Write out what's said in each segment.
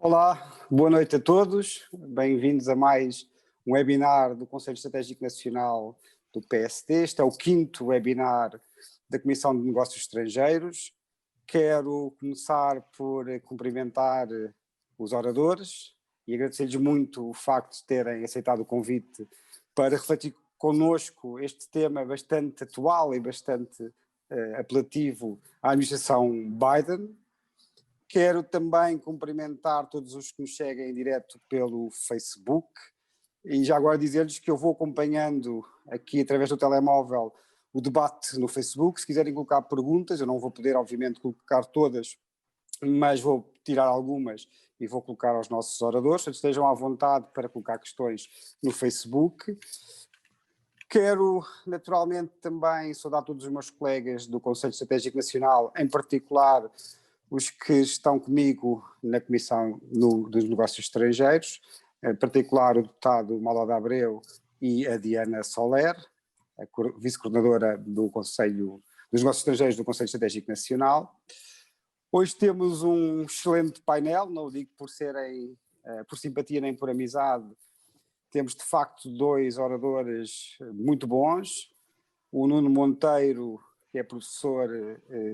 Olá, boa noite a todos. Bem-vindos a mais um webinar do Conselho Estratégico Nacional do PSD. Este é o quinto webinar da Comissão de Negócios Estrangeiros. Quero começar por cumprimentar os oradores e agradecer-lhes muito o facto de terem aceitado o convite para refletir connosco este tema bastante atual e bastante apelativo à administração Biden. Quero também cumprimentar todos os que nos seguem em direto pelo Facebook e já agora dizer-lhes que eu vou acompanhando aqui através do telemóvel o debate no Facebook. Se quiserem colocar perguntas, eu não vou poder obviamente colocar todas, mas vou tirar algumas e vou colocar aos nossos oradores, portanto estejam à vontade para colocar questões no Facebook. Quero naturalmente também saudar todos os meus colegas do Conselho Estratégico Nacional, em particular os que estão comigo na Comissão dos Negócios Estrangeiros, em particular o deputado Malo de Abreu e a Diana Soler, a vice-coordenadora do Conselho dos Negócios Estrangeiros do Conselho Estratégico Nacional. Hoje temos um excelente painel, não o digo por serem por simpatia nem por amizade. Temos de facto dois oradores muito bons, o Nuno Monteiro, que é professor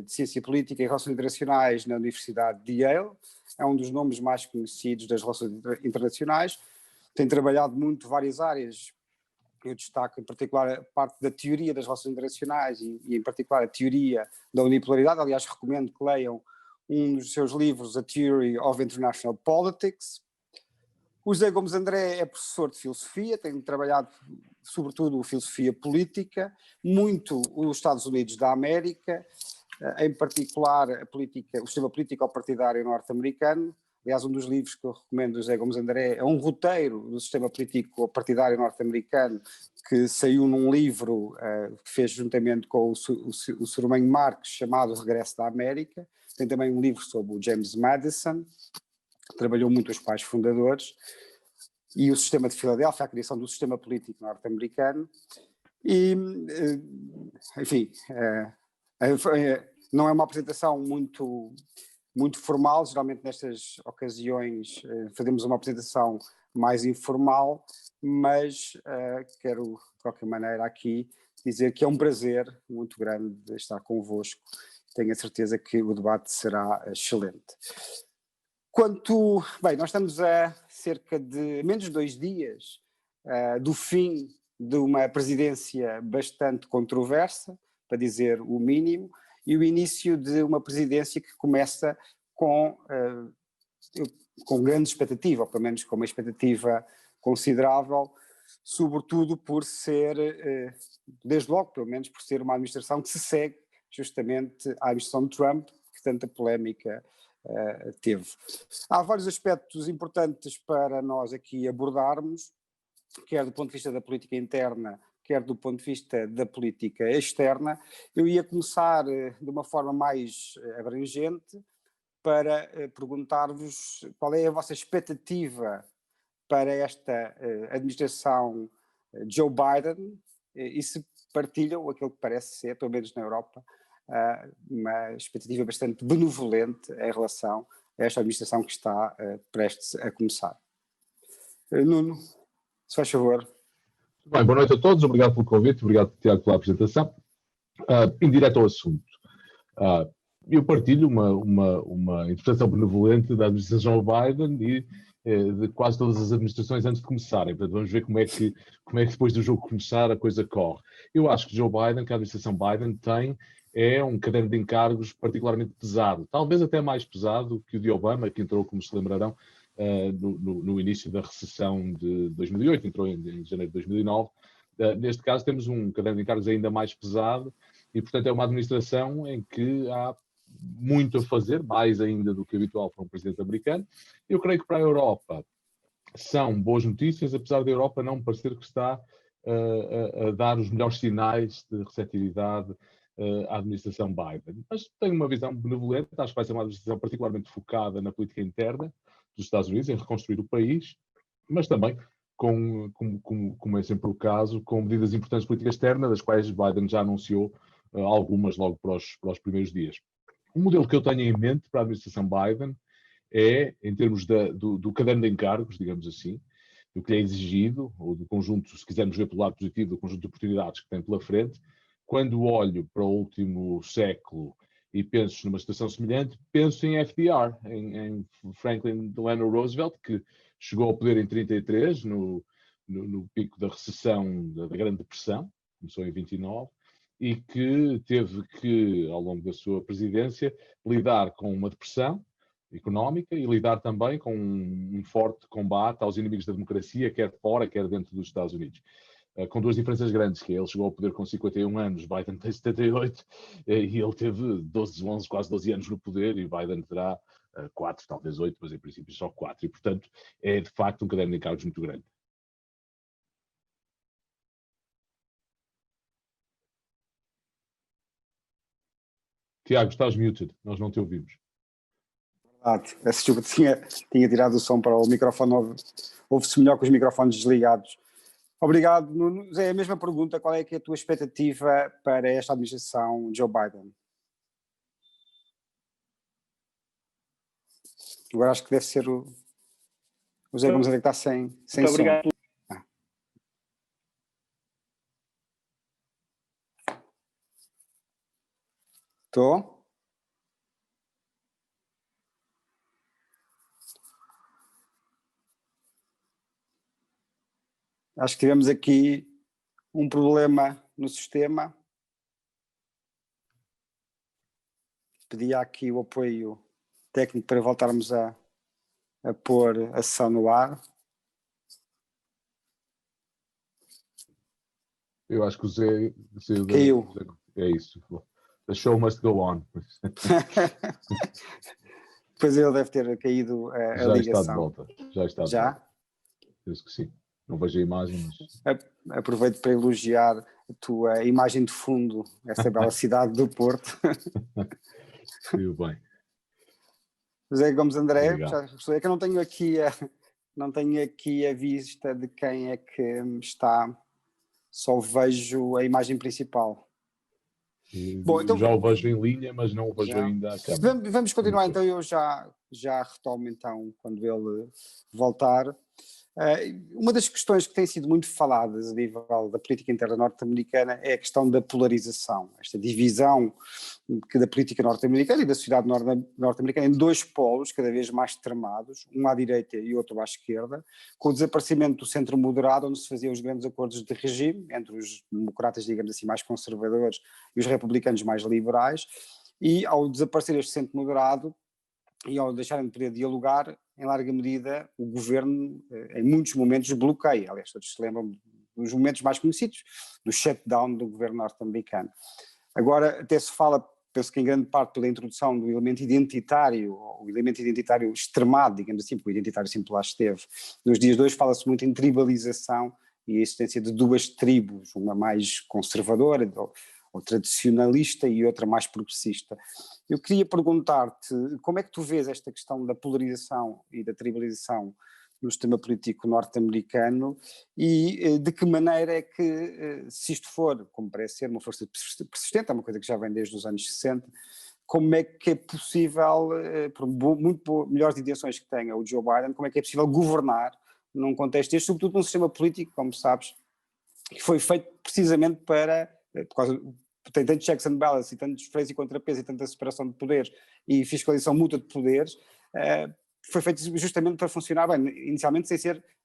de Ciência Política e Relações Internacionais na Universidade de Yale, é um dos nomes mais conhecidos das relações internacionais, tem trabalhado muito várias áreas. Eu destaco em particular a parte da teoria das relações internacionais e em particular a teoria da unipolaridade. Aliás, recomendo que leiam um dos seus livros, A Theory of International Politics. O José Gomes André é professor de filosofia, tem trabalhado sobretudo filosofia política, muito os Estados Unidos da América, em particular o sistema político-partidário norte-americano. Aliás, um dos livros que eu recomendo do José Gomes André é um roteiro do sistema político-partidário norte-americano que saiu num livro que fez juntamente com o Sr. Marques, chamado Regresso da América. Tem também um livro sobre o James Madison, trabalhou muito os pais fundadores, e o sistema de Filadélfia, a criação do sistema político norte-americano. E, enfim, não é uma apresentação muito formal. Geralmente nestas ocasiões fazemos uma apresentação mais informal, mas quero de qualquer maneira aqui dizer que é um prazer muito grande estar convosco. Tenho a certeza que o debate será excelente. Nós estamos a cerca de menos de 2 dias do fim de uma presidência bastante controversa, para dizer o mínimo, e o início de uma presidência que começa com grande expectativa, ou pelo menos com uma expectativa considerável, sobretudo por ser, desde logo, pelo menos por ser uma administração que se segue justamente à administração de Trump, que tanta polémica teve. Há vários aspectos importantes para nós aqui abordarmos, quer do ponto de vista da política interna, quer do ponto de vista da política externa. Eu ia começar de uma forma mais abrangente para perguntar-vos qual é a vossa expectativa para esta administração Joe Biden e se partilham aquilo que parece ser, pelo menos na Europa, uma expectativa bastante benevolente em relação a esta administração que está prestes a começar. Nuno, se faz favor. Bem, boa noite a todos, obrigado pelo convite, obrigado, Tiago, pela apresentação. Em direto ao assunto, eu partilho uma interpretação benevolente da administração Biden e de quase todas as administrações antes de começarem. Portanto, vamos ver como é que depois do jogo começar a coisa corre. Eu acho que Joe Biden, que a administração Biden tem, é um caderno de encargos particularmente pesado, talvez até mais pesado que o de Obama, que entrou, como se lembrarão, no início da recessão de 2008, entrou em janeiro de 2009. Neste caso temos um caderno de encargos ainda mais pesado e, portanto, é uma administração em que há muito a fazer, mais ainda do que habitual para um presidente americano. Eu creio que para a Europa são boas notícias, apesar da Europa não parecer que está a dar os melhores sinais de receptividade à administração Biden. Mas tenho uma visão benevolente, acho que vai ser uma administração particularmente focada na política interna dos Estados Unidos, em reconstruir o país, mas também, como é sempre o caso, com medidas importantes de política externa, das quais Biden já anunciou algumas logo para os primeiros dias. O modelo que eu tenho em mente para a administração Biden é, em termos do caderno de encargos, digamos assim, do que é exigido, ou do conjunto, se quisermos ver pelo lado positivo, do conjunto de oportunidades que tem pela frente. Quando olho para o último século e penso numa situação semelhante, penso em FDR, em Franklin Delano Roosevelt, que chegou ao poder em 1933, no pico da recessão, da Grande Depressão, começou em 29, e que teve que, ao longo da sua presidência, lidar com uma depressão económica e lidar também com um forte combate aos inimigos da democracia, quer fora, quer dentro dos Estados Unidos. Com duas diferenças grandes, que ele chegou ao poder com 51 anos, Biden tem 78, e ele teve 12, 11, quase 12 anos no poder, e Biden terá 4, talvez 8, mas em princípio só 4, e portanto é de facto um caderno de encargos muito grande. Tiago, estás muted, nós não te ouvimos. Verdade, peço desculpa, tinha tirado o som para o microfone, ouve-se melhor com os microfones desligados. Obrigado, Nuno. É a mesma pergunta, qual é que é a tua expectativa para esta administração Joe Biden? Agora acho que deve ser o José Gomes André que está sem som. Obrigado. Estou? Acho que tivemos aqui um problema no sistema. Pedia aqui o apoio técnico para voltarmos a pôr a sessão no ar. Eu acho que o Zé caiu. É isso. The show must go on. Depois ele deve ter caído a ligação. Já está de volta. Já está de Já? volta. Penso que sim. Não vejo a imagem, mas... Aproveito para elogiar a tua imagem de fundo, essa bela cidade do Porto. Saiu bem. José Gomes André, Obrigado. É que eu não tenho aqui a vista de quem é que está, só vejo a imagem principal. Bom, então, já o vejo em linha, mas não o vejo ainda à câmera. Vamos continuar, então eu já retomo então quando ele voltar. Uma das questões que tem sido muito faladas a nível da política interna norte-americana é a questão da polarização, esta divisão da política norte-americana e da sociedade norte-americana em dois polos cada vez mais extremados, um à direita e outro à esquerda, com o desaparecimento do centro moderado, onde se faziam os grandes acordos de regime entre os democratas, digamos assim, mais conservadores e os republicanos mais liberais, e ao desaparecer este centro moderado e ao deixarem de poder dialogar, em larga medida, o governo, em muitos momentos, bloqueia. Aliás, todos se lembram dos momentos mais conhecidos, do shutdown do governo norte-americano. Agora, até se fala, penso que em grande parte pela introdução do elemento identitário, o elemento identitário extremado, digamos assim, porque o identitário sempre lá esteve. Nos dias de hoje fala-se muito em tribalização e a existência de duas tribos, uma mais conservadora, ou tradicionalista, e outra mais progressista. Eu queria perguntar-te como é que tu vês esta questão da polarização e da tribalização no sistema político norte-americano e de que maneira é que, se isto for, como parece ser, uma força persistente, é uma coisa que já vem desde os anos 60, como é que é possível, por muito melhores intenções que tenha o Joe Biden, como é que é possível governar num contexto este, sobretudo num sistema político, como sabes, que foi feito precisamente por causa tem tantos checks and balances e tantos freios e contrapesos e tanta separação de poderes e fiscalização mútua de poderes, foi feito justamente para funcionar bem, inicialmente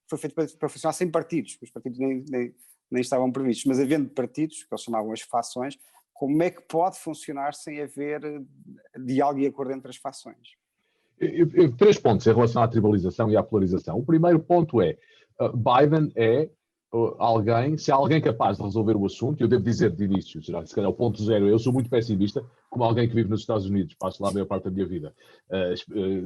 foi feito para funcionar sem partidos, os partidos nem estavam previstos, mas havendo partidos, que eles chamavam as fações, como é que pode funcionar sem haver diálogo e acordo entre as fações? 3 pontos em relação à tribalização e à polarização. O primeiro ponto é, Biden é se há alguém capaz de resolver o assunto, eu devo dizer de início, se calhar o ponto zero, eu sou muito pessimista, como alguém que vive nos Estados Unidos, passo lá a maior parte da minha vida,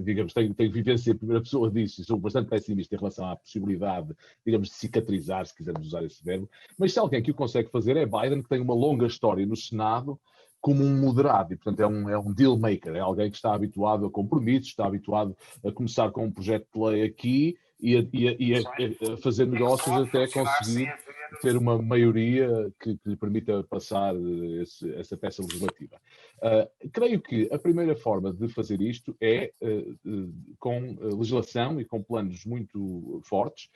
digamos, tenho vivência em primeira pessoa disso, e sou bastante pessimista em relação à possibilidade, digamos, de cicatrizar, se quisermos usar esse verbo, mas se alguém que o consegue fazer é Biden, que tem uma longa história no Senado como um moderado, e portanto é um deal maker, é alguém que está habituado a compromissos, está habituado a começar com um projeto de lei aqui, e a fazer negócios até conseguir ter uma maioria que lhe permita passar essa peça legislativa. Creio que a primeira forma de fazer isto é com legislação e com planos muito fortes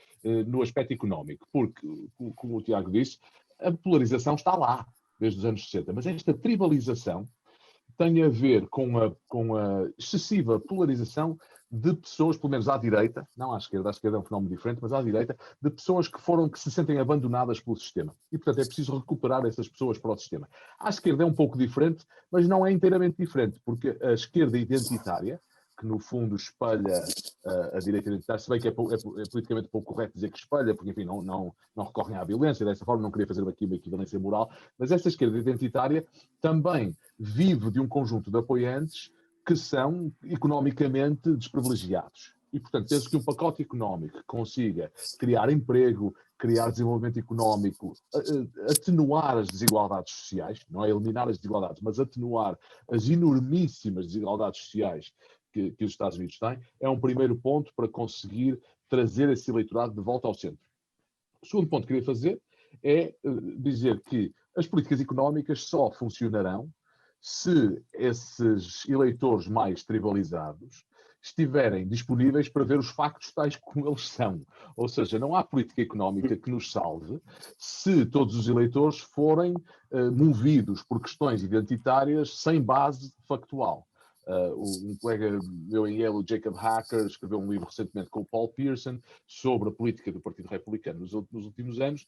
no aspecto económico, porque, como o Tiago disse, a polarização está lá desde os anos 60, mas esta tribalização tem a ver com a excessiva polarização de pessoas, pelo menos à direita, não à esquerda é um fenómeno diferente, mas à direita, de pessoas que se sentem abandonadas pelo sistema. E, portanto, é preciso recuperar essas pessoas para o sistema. À esquerda é um pouco diferente, mas não é inteiramente diferente, porque a esquerda identitária, que no fundo espelha a direita identitária, se bem que é politicamente pouco correto dizer que espelha, porque, enfim, não recorrem à violência, dessa forma não queria fazer aqui uma equivalência moral, mas essa esquerda identitária também vive de um conjunto de apoiantes que são economicamente desprivilegiados. E, portanto, penso que um pacote económico que consiga criar emprego, criar desenvolvimento económico, atenuar as desigualdades sociais, não é eliminar as desigualdades, mas atenuar as enormíssimas desigualdades sociais que os Estados Unidos têm, é um primeiro ponto para conseguir trazer esse eleitorado de volta ao centro. O segundo ponto que queria fazer é dizer que as políticas económicas só funcionarão se esses eleitores mais tribalizados estiverem disponíveis para ver os factos tais como eles são. Ou seja, não há política económica que nos salve se todos os eleitores forem movidos por questões identitárias sem base factual. Um colega meu em Yale, o Jacob Hacker, escreveu um livro recentemente com o Paul Pearson sobre a política do Partido Republicano nos últimos anos,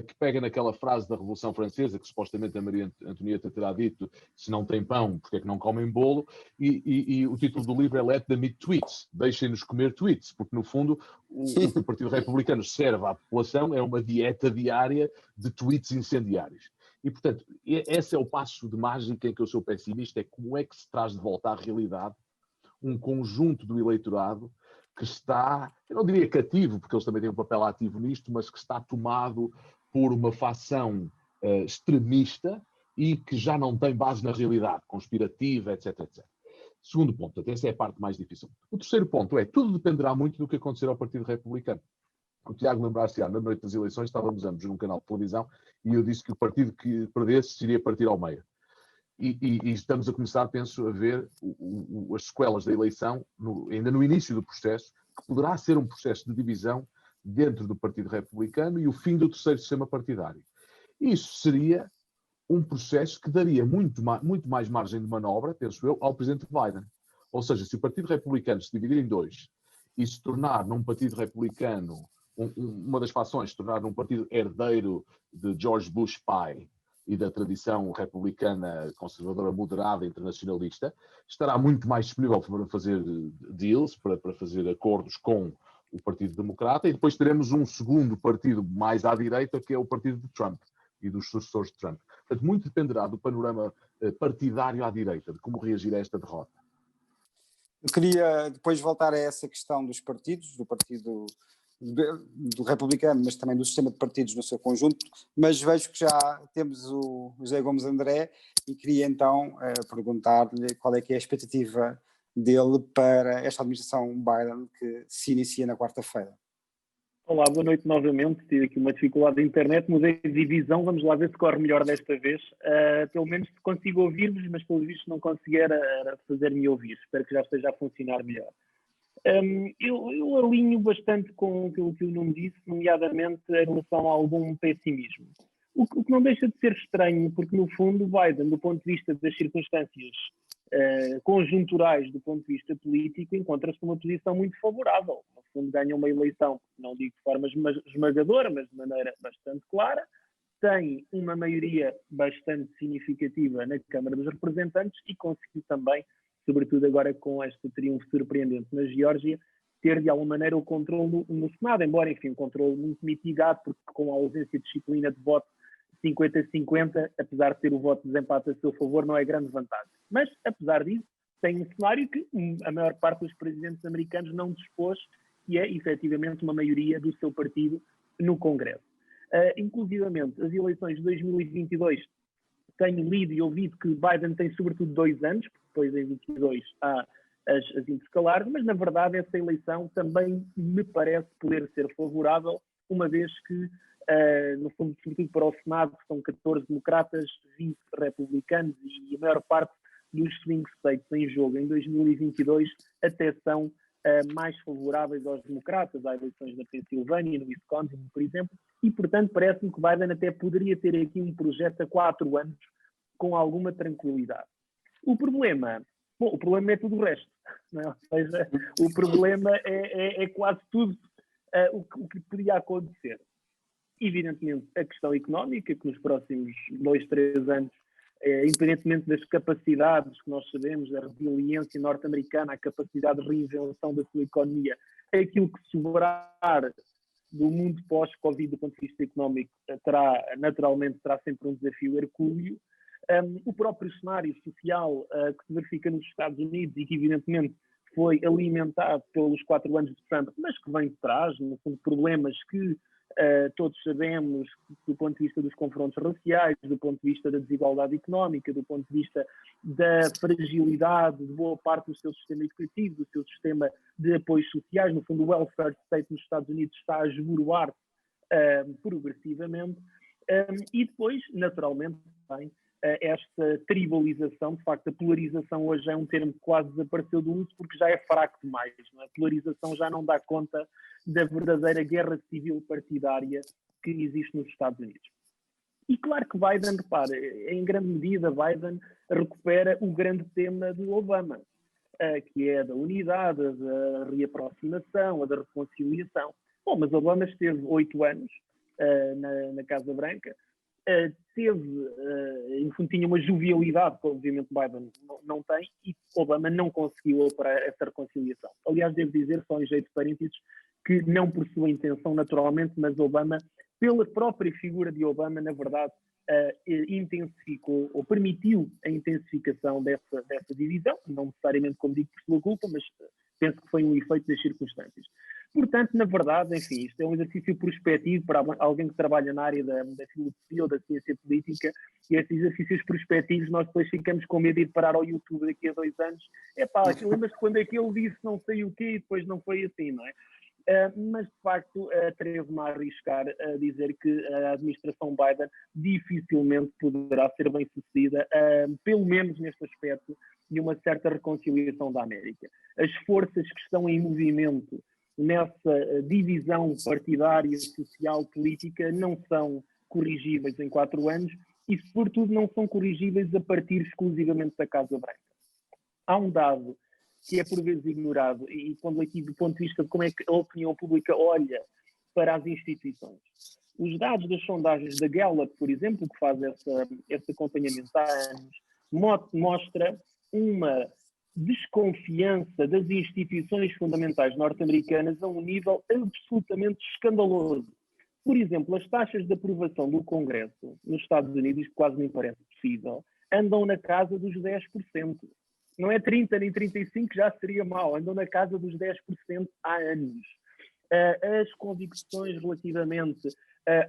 que pega naquela frase da Revolução Francesa, que supostamente a Maria Antonieta terá dito: se não tem pão, porque é que não comem bolo? E o título do livro é Let them eat tweets, deixem-nos comer tweets, porque no fundo o que o Partido Republicano serve à população é uma dieta diária de tweets incendiários. E, portanto, esse é o passo de mágica em que eu sou pessimista, é como é que se traz de volta à realidade um conjunto do eleitorado que está, eu não diria cativo, porque eles também têm um papel ativo nisto, mas que está tomado por uma facção extremista e que já não tem base na realidade, conspirativa, etc, etc. Segundo ponto, até essa é a parte mais difícil. O terceiro ponto é, tudo dependerá muito do que acontecer ao Partido Republicano. O Tiago lembrar-se, na noite das eleições, estávamos ambos num canal de televisão e eu disse que o partido que perdesse iria partir ao meio. E estamos a começar, penso, a ver as sequelas da eleição, ainda no início do processo, que poderá ser um processo de divisão dentro do Partido Republicano e o fim do terceiro sistema partidário. Isso seria um processo que daria muito mais margem de manobra, penso eu, ao presidente Biden. Ou seja, se o Partido Republicano se dividir em dois e se tornar num Partido Republicano uma das fações, se tornar um partido herdeiro de George Bush pai e da tradição republicana conservadora moderada internacionalista, estará muito mais disponível para fazer deals, para fazer acordos com o Partido Democrata, e depois teremos um segundo partido mais à direita, que é o partido de Trump e dos sucessores de Trump. Portanto, muito dependerá do panorama partidário à direita, de como reagir a esta derrota. Eu queria depois voltar a essa questão dos partidos, do partido do republicano, mas também do sistema de partidos no seu conjunto, mas vejo que já temos o José Gomes André e queria então perguntar-lhe qual é que é a expectativa dele para esta administração Biden que se inicia na quarta-feira. Olá, boa noite novamente. Tive aqui uma dificuldade da internet, mudei de divisão, vamos lá ver se corre melhor desta vez. Pelo menos consigo ouvir-vos, mas pelo visto não consegui fazer-me ouvir. Espero que já esteja a funcionar melhor. Eu alinho bastante com aquilo que o Nuno disse, nomeadamente em relação a algum pessimismo. O que não deixa de ser estranho, porque no fundo Biden, do ponto de vista das circunstâncias conjunturais, do ponto de vista político, encontra-se numa posição muito favorável. No fundo ganha uma eleição, não digo de forma esmagadora, mas de maneira bastante clara, tem uma maioria bastante significativa na Câmara dos Representantes e conseguiu também, sobretudo agora com este triunfo surpreendente na Geórgia, ter de alguma maneira o controle no Senado, embora, enfim, um controle muito mitigado, porque com a ausência de disciplina de voto 50-50, apesar de ter o voto de desempate a seu favor, não é grande vantagem. Mas, apesar disso, tem um cenário que a maior parte dos presidentes americanos não dispôs, que é, efetivamente, uma maioria do seu partido no Congresso. Inclusivamente, as eleições de 2022, tenho lido e ouvido que Biden tem, sobretudo, 2 anos, porque depois, em 2022, há as intercalares, mas, na verdade, essa eleição também me parece poder ser favorável, uma vez que no fundo, sobretudo para o Senado, que são 14 democratas, 20 republicanos, e a maior parte dos swing states em jogo em 2022 até são mais favoráveis aos democratas. Há eleições na Pensilvânia, no Wisconsin, por exemplo, e, portanto, parece-me que Biden até poderia ter aqui um projeto a 4 anos com alguma tranquilidade. O problema é tudo o resto, não é? Ou seja, o problema é quase tudo o que podia acontecer. Evidentemente, a questão económica, que nos próximos 2, 3 anos, independentemente das capacidades que nós sabemos, da resiliência norte-americana, a capacidade de reinvenção da sua economia, aquilo que sobrar do mundo pós-Covid do ponto de vista económico naturalmente terá sempre um desafio hercúleo. O próprio cenário social que se verifica nos Estados Unidos e que evidentemente foi alimentado pelos 4 anos de Trump, mas que vem de trás, no fundo, problemas que todos sabemos do ponto de vista dos confrontos raciais, do ponto de vista da desigualdade económica, do ponto de vista da fragilidade de boa parte do seu sistema educativo, do seu sistema de apoios sociais. No fundo, o welfare state nos Estados Unidos está a esboroar progressivamente. E depois, naturalmente, também esta tribalização, de facto a polarização hoje é um termo que quase desapareceu do uso porque já é fraco demais, não é? A polarização já não dá conta da verdadeira guerra civil partidária que existe nos Estados Unidos. E claro que Biden, repare, em grande medida Biden recupera o grande tema do Obama, que é a da unidade, a da reaproximação, a da reconciliação. Bom, mas Obama esteve 8 anos na Casa Branca, tinha uma jovialidade que obviamente Biden não tem, e Obama não conseguiu operar essa reconciliação. Aliás, devo dizer, só em jeito de parênteses, que não por sua intenção naturalmente, mas Obama, pela própria figura de Obama, na verdade, intensificou ou permitiu a intensificação dessa divisão, não necessariamente, como digo, por sua culpa, mas penso que foi um efeito das circunstâncias. Portanto, na verdade, enfim, isto é um exercício prospectivo para alguém que trabalha na área da filosofia ou da ciência política, e esses exercícios prospectivos nós depois ficamos com medo de ir parar ao YouTube daqui a 2 anos. Lembras-te quando é que ele disse não sei o quê e depois não foi assim, não é? Mas, de facto, atrevo-me a arriscar a dizer que a administração Biden dificilmente poderá ser bem-sucedida, pelo menos neste aspecto de uma certa reconciliação da América. As forças que estão em movimento nessa divisão partidária, social, política, não são corrigíveis em 4 anos e, sobretudo, não são corrigíveis a partir exclusivamente da Casa Branca. Há um dado que é por vezes ignorado, e quando aqui do ponto de vista de como é que a opinião pública olha para as instituições. Os dados das sondagens da Gallup, por exemplo, que faz esse acompanhamento há anos, mostra uma desconfiança das instituições fundamentais norte-americanas a um nível absolutamente escandaloso. Por exemplo, as taxas de aprovação do Congresso nos Estados Unidos, que quase nem parece possível, andam na casa dos 10%. Não é 30% nem 35%, já seria mau, andam na casa dos 10% há anos. As convicções relativamente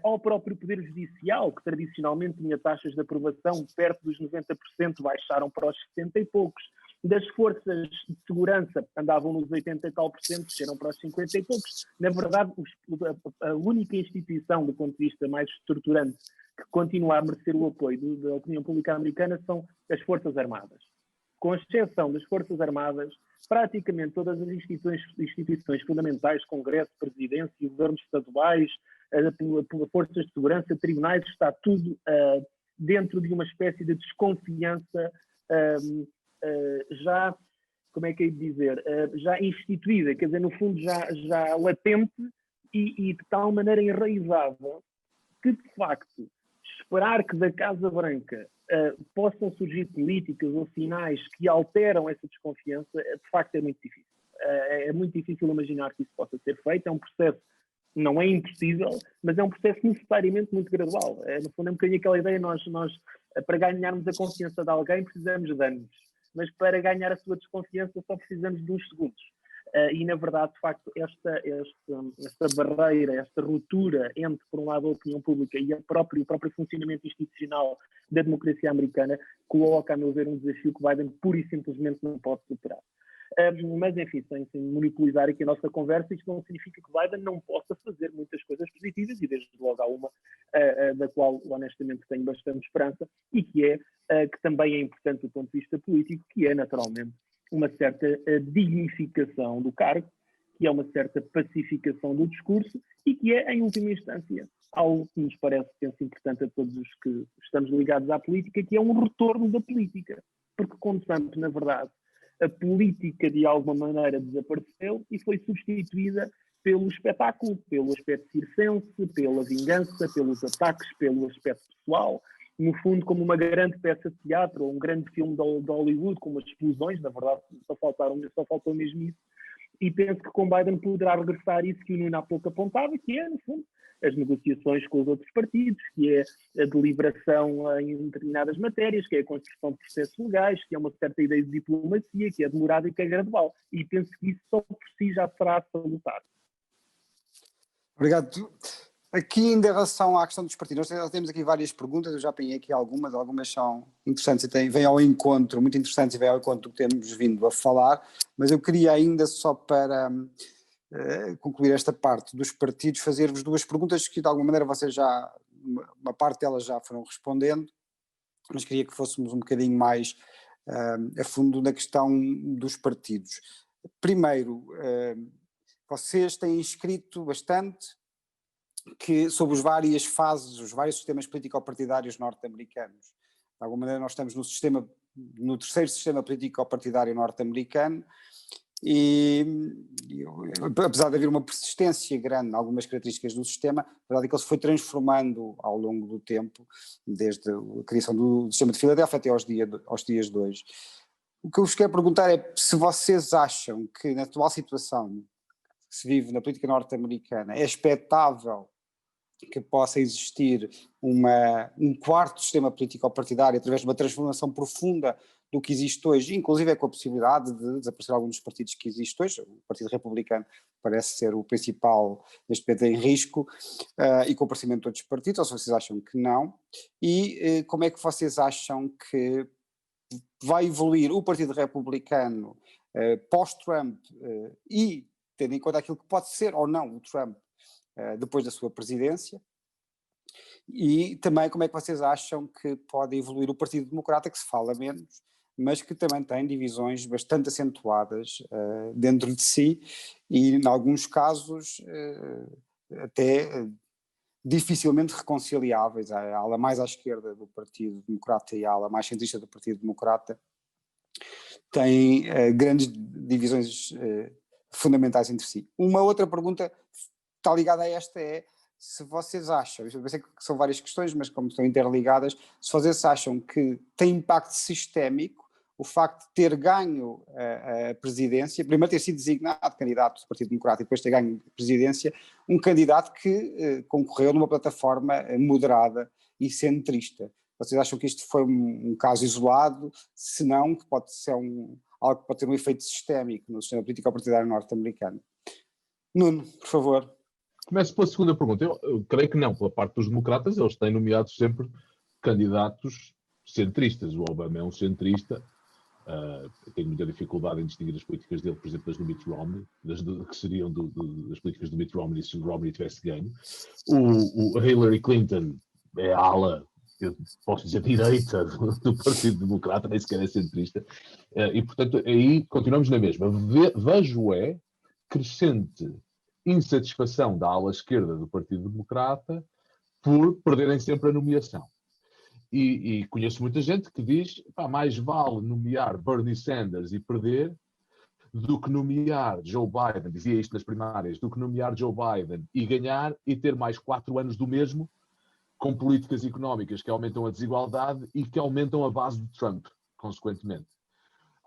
ao próprio Poder Judicial, que tradicionalmente tinha taxas de aprovação perto dos 90%, baixaram para os 60 e poucos. Das forças de segurança andavam nos 80 e tal %, desceram para os 50 e poucos. Na verdade, a única instituição, do ponto de vista mais estruturante, que continua a merecer o apoio da opinião pública americana são as Forças Armadas. Com exceção das Forças Armadas, praticamente todas as instituições fundamentais, Congresso, Presidência, governos estaduais, forças de segurança, tribunais, está tudo dentro de uma espécie de desconfiança já, como é que é de dizer, já instituída, quer dizer, no fundo já latente e de tal maneira enraizada que, de facto, esperar que da Casa Branca possam surgir políticas ou sinais que alteram essa desconfiança, de facto é muito difícil. É muito difícil imaginar que isso possa ser feito. É um processo, não é impossível, mas é um processo necessariamente muito gradual. No fundo é um bocadinho aquela ideia, nós para ganharmos a confiança de alguém precisamos de anos, mas para ganhar a sua desconfiança só precisamos de uns segundos. E, na verdade, de facto, esta barreira, esta ruptura entre, por um lado, a opinião pública e o próprio funcionamento institucional da democracia americana coloca, a meu ver, um desafio que Biden pura e simplesmente não pode superar. Mas, enfim, sem monopolizar aqui a nossa conversa, isto não significa que Biden não possa fazer muitas coisas positivas, e desde logo há uma da qual, honestamente, tenho bastante esperança, e que é, que também é importante do ponto de vista político, que é, naturalmente, uma certa dignificação do cargo, que é uma certa pacificação do discurso e que é, em última instância, algo que nos parece, penso, importante a todos os que estamos ligados à política, que é um retorno da política. Porque, com Trump, na verdade, a política de alguma maneira desapareceu e foi substituída pelo espetáculo, pelo aspecto circense, pela vingança, pelos ataques, pelo aspecto pessoal, no fundo como uma grande peça de teatro ou um grande filme de Hollywood, com umas explosões, na verdade só faltou mesmo isso, e penso que com Biden poderá regressar isso que o Nuno há pouco apontava, que é, no fundo, as negociações com os outros partidos, que é a deliberação em determinadas matérias, que é a construção de processos legais, que é uma certa ideia de diplomacia, que é demorada e que é gradual. E penso que isso só por si já será salutar. Obrigado. Aqui, em relação à questão dos partidos, nós temos aqui várias perguntas, eu já apanhei aqui algumas são interessantes e vêm ao encontro, muito interessantes e vêm ao encontro do que temos vindo a falar, mas eu queria ainda, só para concluir esta parte dos partidos, fazer-vos duas perguntas que de alguma maneira vocês já, uma parte delas já foram respondendo, mas queria que fôssemos um bocadinho mais a fundo na questão dos partidos. Primeiro, vocês têm escrito bastante sobre as várias fases, os vários sistemas político-partidários norte-americanos. De alguma maneira nós estamos no terceiro sistema político-partidário norte-americano e apesar de haver uma persistência grande em algumas características do sistema, a verdade é que ele se foi transformando ao longo do tempo, desde a criação do sistema de Filadélfia até aos dias de hoje. O que eu vos quero perguntar é se vocês acham que na atual situação que se vive na política norte-americana é expectável que possa existir um quarto sistema político-partidário através de uma transformação profunda do que existe hoje, inclusive com a possibilidade de desaparecer alguns dos partidos que existem hoje. O Partido Republicano parece ser o principal neste momento em risco, e com o aparecimento de outros partidos, ou se vocês acham que não, e como é que vocês acham que vai evoluir o Partido Republicano pós-Trump e tendo em conta aquilo que pode ser ou não o Trump depois da sua presidência, e também como é que vocês acham que pode evoluir o Partido Democrata, que se fala menos, mas que também tem divisões bastante acentuadas dentro de si e, em alguns casos, até dificilmente reconciliáveis. A ala mais à esquerda do Partido Democrata e a ala mais centrista do Partido Democrata têm grandes divisões fundamentais entre si. Uma outra pergunta está ligada a esta é se vocês acham, eu sei que são várias questões, mas como estão interligadas, se vocês acham que tem impacto sistémico o facto de ter ganho a presidência, primeiro ter sido designado candidato do Partido Democrata e depois ter ganho a presidência, um candidato que concorreu numa plataforma moderada e centrista. Vocês acham que isto foi um caso isolado? Se não, que pode ser algo que pode ter um efeito sistémico no sistema político-partidário norte-americano? Nuno, por favor. Começo pela segunda pergunta. Eu creio que não, pela parte dos democratas, eles têm nomeado sempre candidatos centristas. O Obama é um centrista, tenho muita dificuldade em distinguir as políticas dele, por exemplo, das do Mitt Romney, que seriam das políticas do Mitt Romney se o Romney tivesse ganho. O Hillary Clinton é a ala, eu posso dizer, direita do Partido Democrata, nem sequer é centrista, e portanto aí continuamos na mesma. Vejo crescente insatisfação da ala esquerda do Partido Democrata por perderem sempre a nomeação. E conheço muita gente que diz mais vale nomear Bernie Sanders e perder do que nomear Joe Biden, dizia isto nas primárias, do que nomear Joe Biden e ganhar e ter mais 4 anos do mesmo, com políticas económicas que aumentam a desigualdade e que aumentam a base de Trump, consequentemente.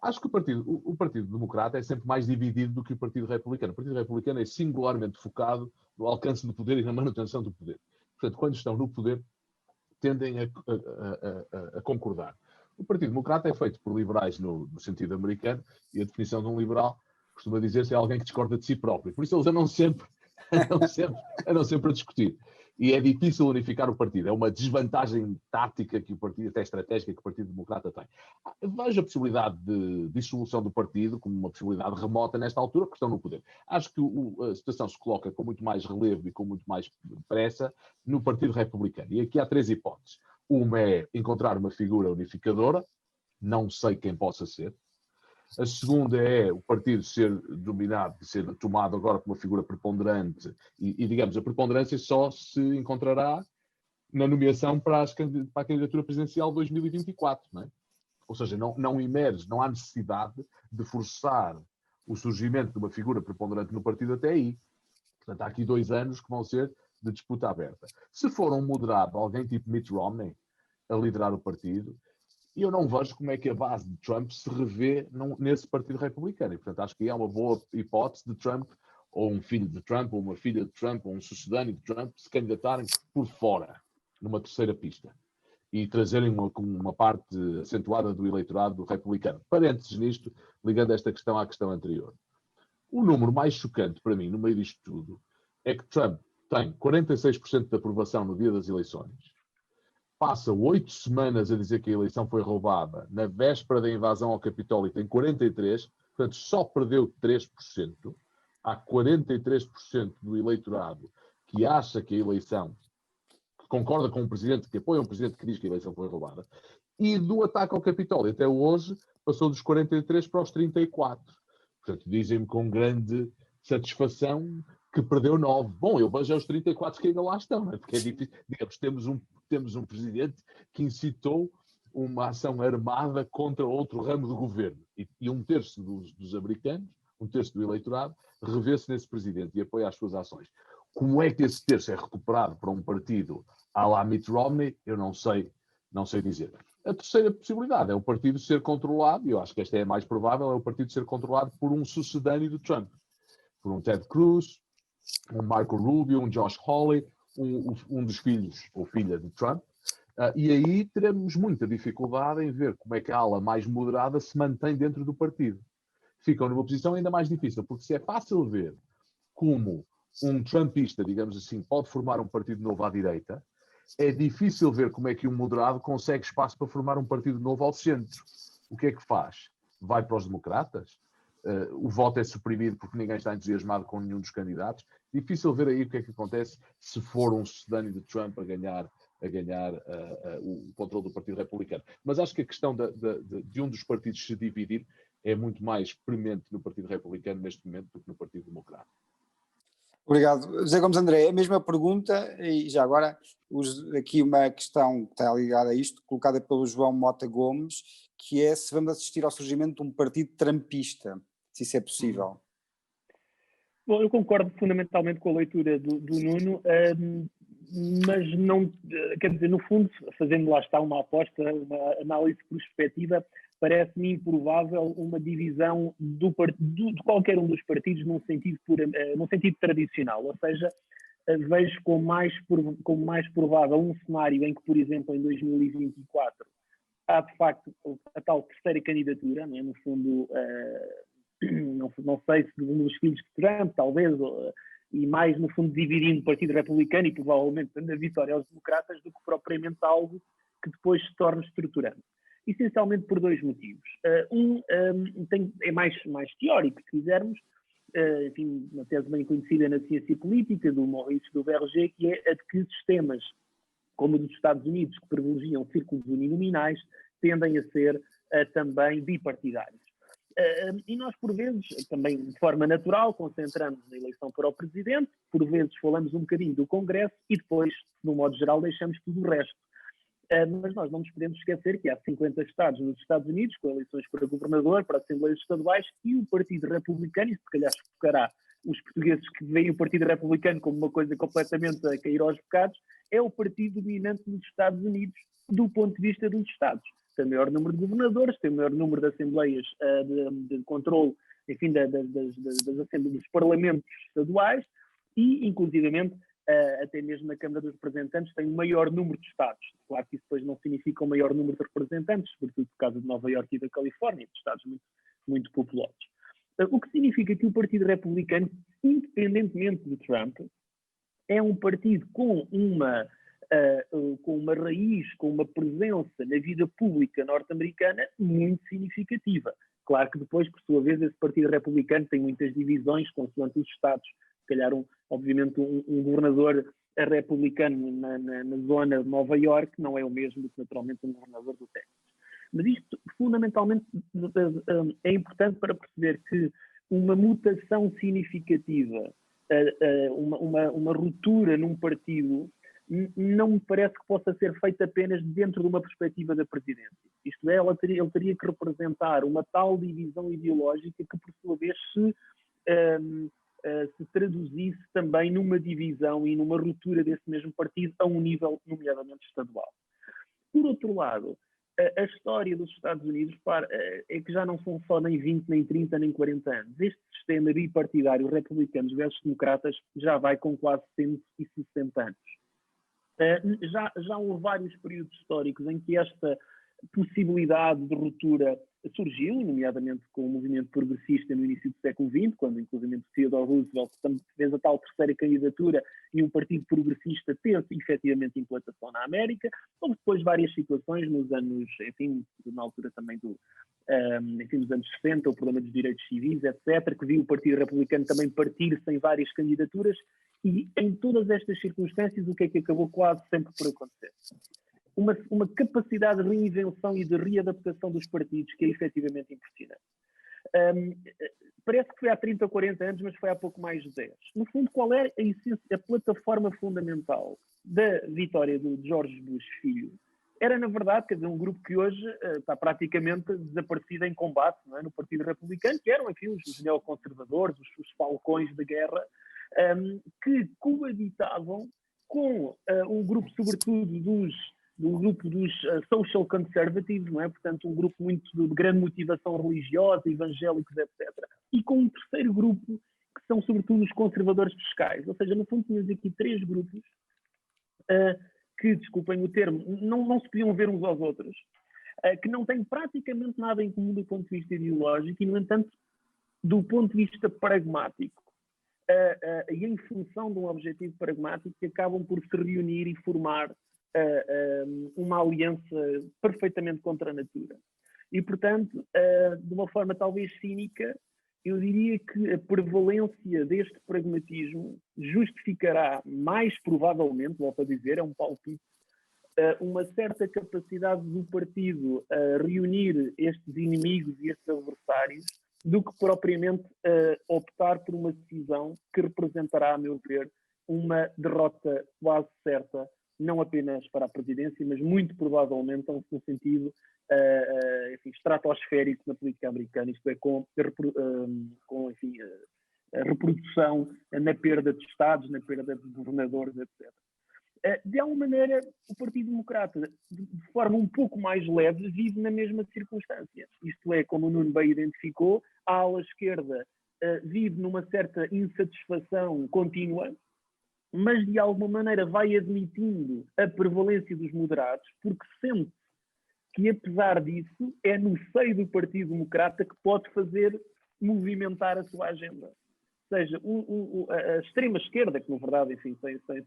Acho que o Partido Democrata é sempre mais dividido do que o Partido Republicano. O Partido Republicano é singularmente focado no alcance do poder e na manutenção do poder. Portanto, quando estão no poder, tendem a concordar. O Partido Democrata é feito por liberais no sentido americano, e a definição de um liberal costuma dizer-se é alguém que discorda de si próprio. Por isso eles andam sempre a discutir. e é difícil unificar o partido. É uma desvantagem tática que o partido, até estratégica, que o Partido Democrata tem. Vejo a possibilidade de dissolução do partido como uma possibilidade remota nesta altura, porque estão no poder. Acho que a situação se coloca com muito mais relevo e com muito mais pressa no Partido Republicano. E aqui há 3 hipóteses. Uma é encontrar uma figura unificadora, não sei quem possa ser. A segunda é o partido ser dominado, ser tomado agora por uma figura preponderante e digamos, a preponderância só se encontrará na nomeação para a candidatura presidencial de 2024, não é? Ou seja, não emerge, não há necessidade de forçar o surgimento de uma figura preponderante no partido até aí. Portanto, há aqui 2 anos que vão ser de disputa aberta. Se for um moderado, alguém tipo Mitt Romney, a liderar o partido, e eu não vejo como é que a base de Trump se revê nesse Partido Republicano. E, portanto, acho que é uma boa hipótese de Trump, ou um filho de Trump, ou uma filha de Trump, ou um sucedâneo de Trump, se candidatarem por fora, numa terceira pista, e trazerem uma parte acentuada do eleitorado republicano. Parênteses nisto, ligando esta questão à questão anterior. O número mais chocante para mim, no meio disto tudo, é que Trump tem 46% de aprovação no dia das eleições, passa 8 semanas a dizer que a eleição foi roubada, na véspera da invasão ao Capitólio tem 43%, portanto só perdeu 3%. Há 43% do eleitorado que acha que a eleição, que concorda com um presidente, que apoia um presidente que diz que a eleição foi roubada, e do ataque ao Capitólio até hoje passou dos 43 para os 34%. Portanto, dizem-me com grande satisfação que perdeu 9. Bom, eu vejo os 34 que ainda lá estão, né? Porque é difícil. Digamos, temos um presidente que incitou uma ação armada contra outro ramo do governo. E 1/3 dos americanos, 1/3 do eleitorado, revê-se nesse presidente e apoia as suas ações. Como é que esse terço é recuperado para um partido à la Mitt Romney? Eu não sei dizer. A terceira possibilidade é o partido ser controlado, e eu acho que esta é a mais provável, é o partido ser controlado por um sucedâneo de Trump. Por um Ted Cruz, um Marco Rubio, um Josh Hawley, um dos filhos ou filha de Trump. E aí teremos muita dificuldade em ver como é que a ala mais moderada se mantém dentro do partido. Ficam numa posição ainda mais difícil, porque se é fácil ver como um trumpista, digamos assim, pode formar um partido novo à direita, é difícil ver como é que um moderado consegue espaço para formar um partido novo ao centro. O que é que faz? Vai para os democratas? O voto é suprimido porque ninguém está entusiasmado com nenhum dos candidatos. Difícil ver aí o que é que acontece se for um sucedâneo de Trump a ganhar o controle do Partido Republicano. Mas acho que a questão de um dos partidos se dividir é muito mais premente no Partido Republicano neste momento do que no Partido Democrata. Obrigado. José Gomes André, a mesma pergunta, e já agora aqui uma questão que está ligada a isto, colocada pelo João Mota Gomes, que é se vamos assistir ao surgimento de um partido trumpista, se isso é possível. Bom, eu concordo fundamentalmente com a leitura do Nuno, mas não, quer dizer, no fundo, fazendo lá está uma aposta, uma análise prospectiva, parece-me improvável uma divisão de qualquer um dos partidos num sentido tradicional, ou seja, vejo como mais provável um cenário em que, por exemplo, em 2024 há de facto a tal terceira candidatura, não é? No fundo, não sei se um dos filhos de Trump, talvez, e mais no fundo dividindo o Partido Republicano e provavelmente dando a vitória aos democratas do que propriamente algo que depois se torne estruturante. Essencialmente por 2 motivos. É mais teórico, se quisermos, enfim, uma tese bem conhecida na ciência política, do Maurice Duverger, que é a de que sistemas como o dos Estados Unidos, que privilegiam círculos uninominais, tendem a ser também bipartidários. E nós, por vezes, também de forma natural, concentramos na eleição para o Presidente, por vezes falamos um bocadinho do Congresso e depois, no modo geral, deixamos tudo o resto. Mas nós não nos podemos esquecer que há 50 estados nos Estados Unidos, com eleições para governador, para assembleias estaduais, e o Partido Republicano, e se calhar focará os portugueses que veem o Partido Republicano como uma coisa completamente a cair aos bocados, é o partido dominante dos Estados Unidos do ponto de vista dos Estados. Tem o maior número de governadores, tem o maior número de assembleias de controle, enfim, dos parlamentos estaduais e, inclusivamente, até mesmo na Câmara dos Representantes tem o maior número de estados. Claro que isso depois não significa o maior número de representantes, sobretudo por causa de Nova Iorque e da Califórnia, de estados muito, muito populosos. O que significa que o Partido Republicano, independentemente de Trump, é um partido com uma raiz, com uma presença na vida pública norte-americana muito significativa. Claro que depois, por sua vez, esse partido republicano tem muitas divisões consoante os estados. Se calhar, obviamente, um governador republicano na zona de Nova Iorque não é o mesmo do que, naturalmente, um governador do Texas. Mas isto, fundamentalmente, é importante para perceber que uma mutação significativa, uma ruptura num partido, não me parece que possa ser feita apenas dentro de uma perspectiva da presidência. Isto é, ele teria que representar uma tal divisão ideológica que, por sua vez, se traduzisse também numa divisão e numa ruptura desse mesmo partido a um nível, nomeadamente, estadual. Por outro lado, a história dos Estados Unidos é que já não são só nem 20, nem 30, nem 40 anos. Este sistema bipartidário, republicanos versus democratas, já vai com quase 160 anos. Já houve vários períodos históricos em que esta possibilidade de ruptura surgiu, nomeadamente com o movimento progressista no início do século XX, quando inclusive Theodore Roosevelt fez a tal terceira candidatura e um partido progressista teve efetivamente implantação na América. Houve depois várias situações nos anos, enfim, na altura também nos anos 60, o problema dos direitos civis, etc., que viu o Partido Republicano também partir-se em várias candidaturas, e em todas estas circunstâncias o que é que acabou quase sempre por acontecer? Uma capacidade de reinvenção e de readaptação dos partidos que é efetivamente impressionante. Parece que foi há 30 ou 40 anos, mas foi há pouco mais de 10. No fundo, qual é a essência, a plataforma fundamental da vitória do George Bush Filho? Era, na verdade, quer dizer, um grupo que hoje está praticamente desaparecido em combate, não é? No Partido Republicano, que eram, enfim, os neoconservadores, os falcões da guerra, que coabitavam com um grupo, sobretudo, do grupo dos social conservatives, não é? Portanto, um grupo muito de grande motivação religiosa, evangélicos, etc. E com um terceiro grupo, que são, sobretudo, os conservadores fiscais. Ou seja, no fundo, tínhamos aqui três grupos que, desculpem o termo, não se podiam ver uns aos outros, que não têm praticamente nada em comum do ponto de vista ideológico e, no entanto, do ponto de vista pragmático, e em função de um objetivo pragmático, que acabam por se reunir e formar uma aliança perfeitamente contra a natura. E, portanto, de uma forma talvez cínica, eu diria que a prevalência deste pragmatismo justificará mais provavelmente, volto a dizer, é um palpite, uma certa capacidade do partido a reunir estes inimigos e estes adversários do que propriamente optar por uma decisão que representará, a meu ver, uma derrota quase certa, não apenas para a presidência, mas muito provavelmente no sentido enfim, estratosférico na política americana, isto é, com enfim, a reprodução na perda de Estados, na perda de governadores, etc. De alguma maneira, o Partido Democrata, de forma um pouco mais leve, vive na mesma circunstância. Isto é, como o Nuno bem identificou, a ala esquerda vive numa certa insatisfação contínua, mas de alguma maneira vai admitindo a prevalência dos moderados, porque sente que, apesar disso, é no seio do Partido Democrata que pode fazer movimentar a sua agenda. Ou seja, a extrema-esquerda, que na verdade, enfim,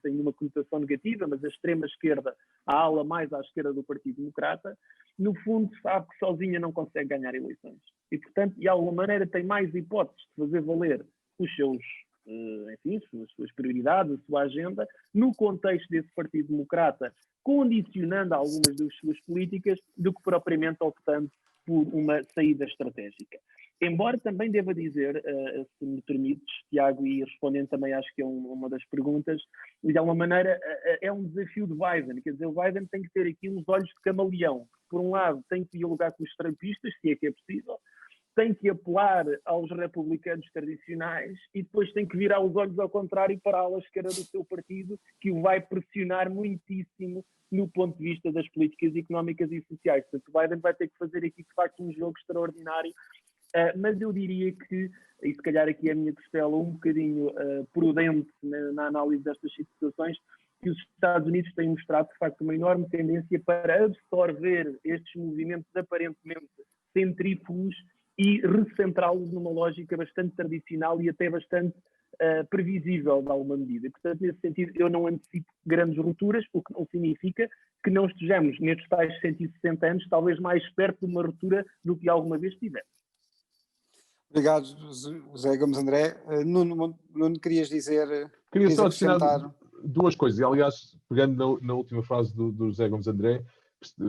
tem uma conotação negativa, mas a extrema-esquerda, a ala mais à esquerda do Partido Democrata, no fundo sabe que sozinha não consegue ganhar eleições. E, portanto, de alguma maneira tem mais hipóteses de fazer valer os seus, enfim, as suas prioridades, a sua agenda, no contexto desse Partido Democrata, condicionando algumas das suas políticas, do que propriamente optando por uma saída estratégica. Embora também deva dizer, se me permites, Tiago, e respondendo também acho que é uma das perguntas, de alguma maneira é um desafio de Biden, quer dizer, o Biden tem que ter aqui uns olhos de camaleão. Por um lado tem que dialogar com os trumpistas, se é que é possível, tem que apelar aos republicanos tradicionais e depois tem que virar os olhos ao contrário para a ala esquerda do seu partido, que o vai pressionar muitíssimo no ponto de vista das políticas económicas e sociais. Portanto, o Biden vai ter que fazer aqui, de facto, um jogo extraordinário. Mas eu diria que, e se calhar aqui é a minha costela um bocadinho prudente na análise destas situações, que os Estados Unidos têm mostrado, de facto, uma enorme tendência para absorver estes movimentos aparentemente centrífugos e recentrá-los numa lógica bastante tradicional e até bastante previsível de alguma medida. E, portanto, nesse sentido, eu não antecipo grandes rupturas, o que não significa que não estejamos, nestes tais 160 anos, talvez mais perto de uma ruptura do que alguma vez tivemos. Obrigado, José Gomes André. Nuno, querias dizer... Queria só adicionar acrescentar... duas coisas, e aliás, pegando na última frase do José Gomes André,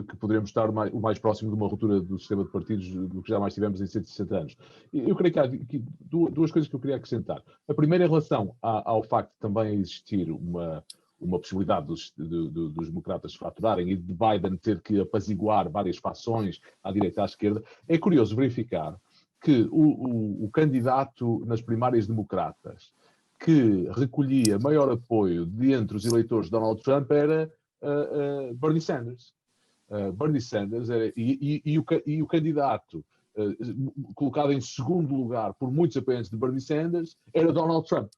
que poderemos estar o mais próximo de uma ruptura do sistema de partidos do que jamais tivemos em 160 anos. Eu creio que há aqui duas coisas que eu queria acrescentar. A primeira, em relação ao facto de também existir uma possibilidade dos democratas se fraturarem e de Biden ter que apaziguar várias fações à direita e à esquerda, é curioso verificar que o candidato nas primárias democratas que recolhia maior apoio de entre os eleitores de Donald Trump era Bernie Sanders. Bernie Sanders e o candidato colocado em segundo lugar por muitos apoiantes de Bernie Sanders era Donald Trump.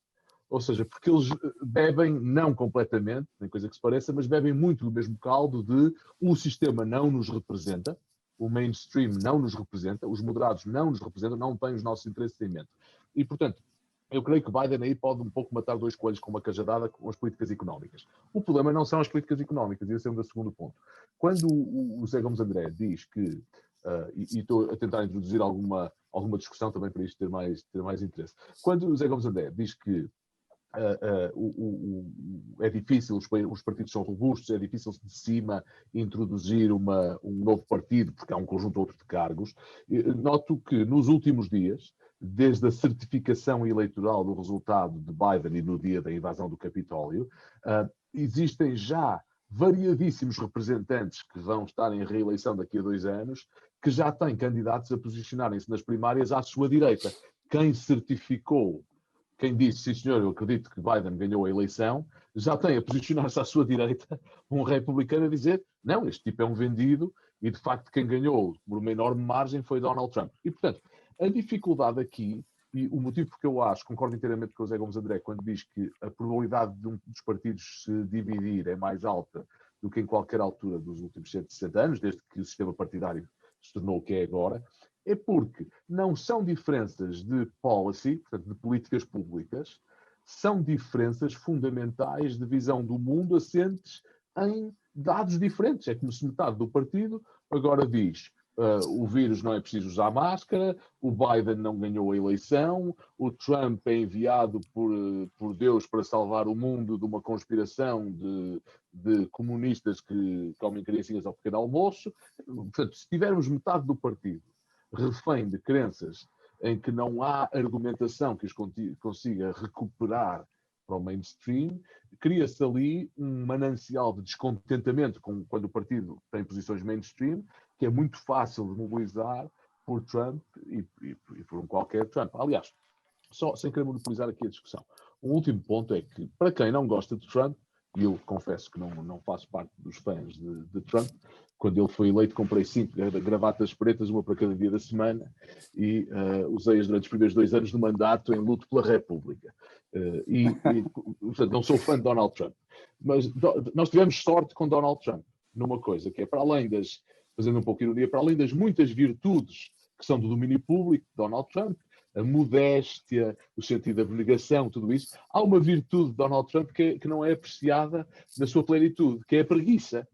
Ou seja, porque eles bebem, não completamente, nem coisa que se pareça, mas bebem muito do mesmo caldo de o sistema não nos representa, o mainstream não nos representa, os moderados não nos representam, não têm os nossos interesses em mente. E, portanto, eu creio que Biden aí pode um pouco matar dois coelhos com uma cajadada com as políticas económicas. O problema não são as políticas económicas, e esse é o meu segundo ponto. Quando o José Gomes André diz que, e estou a tentar introduzir alguma discussão também para isto ter mais interesse, quando o José Gomes André diz que é difícil, os partidos são robustos, é difícil de cima introduzir um novo partido, porque há um conjunto outro de cargos, noto que nos últimos dias, desde a certificação eleitoral do resultado de Biden e no dia da invasão do Capitólio, existem já variadíssimos representantes que vão estar em reeleição daqui a 2 anos, que já têm candidatos a posicionarem-se nas primárias à sua direita. Quem certificou, quem disse, sim senhor, eu acredito que Biden ganhou a eleição, já tem a posicionar-se à sua direita um republicano a dizer, não, este tipo é um vendido, e de facto quem ganhou por uma enorme margem foi Donald Trump. E portanto, a dificuldade aqui, e o motivo porque eu concordo inteiramente com o José Gomes André, quando diz que a probabilidade de dos partidos se dividir é mais alta do que em qualquer altura dos últimos 160 anos, desde que o sistema partidário se tornou o que é agora, é porque não são diferenças de policy, portanto, de políticas públicas, são diferenças fundamentais de visão do mundo assentes em dados diferentes. É como se metade do partido agora diz o vírus não é preciso usar máscara, o Biden não ganhou a eleição, o Trump é enviado por Deus para salvar o mundo de uma conspiração de comunistas que comem criancinhas ao pequeno almoço. Portanto, se tivermos metade do partido refém de crenças em que não há argumentação que os consiga recuperar para o mainstream, cria-se ali um manancial de descontentamento quando o partido tem posições mainstream, que é muito fácil de mobilizar por Trump e por um qualquer Trump. Aliás, só sem querer monopolizar aqui a discussão, um último ponto é que, para quem não gosta de Trump, e eu confesso que não faço parte dos fãs de Trump, quando ele foi eleito comprei 5 gravatas pretas, uma para cada dia da semana, e usei-as durante os primeiros 2 anos do mandato em luto pela República. Portanto, não sou fã de Donald Trump. Mas nós tivemos sorte com Donald Trump, numa coisa que é, para além fazendo um pouco de ironia, para além das muitas virtudes que são do domínio público de Donald Trump, a modéstia, o sentido da abnegação, tudo isso, há uma virtude de Donald Trump que não é apreciada na sua plenitude, que é a preguiça.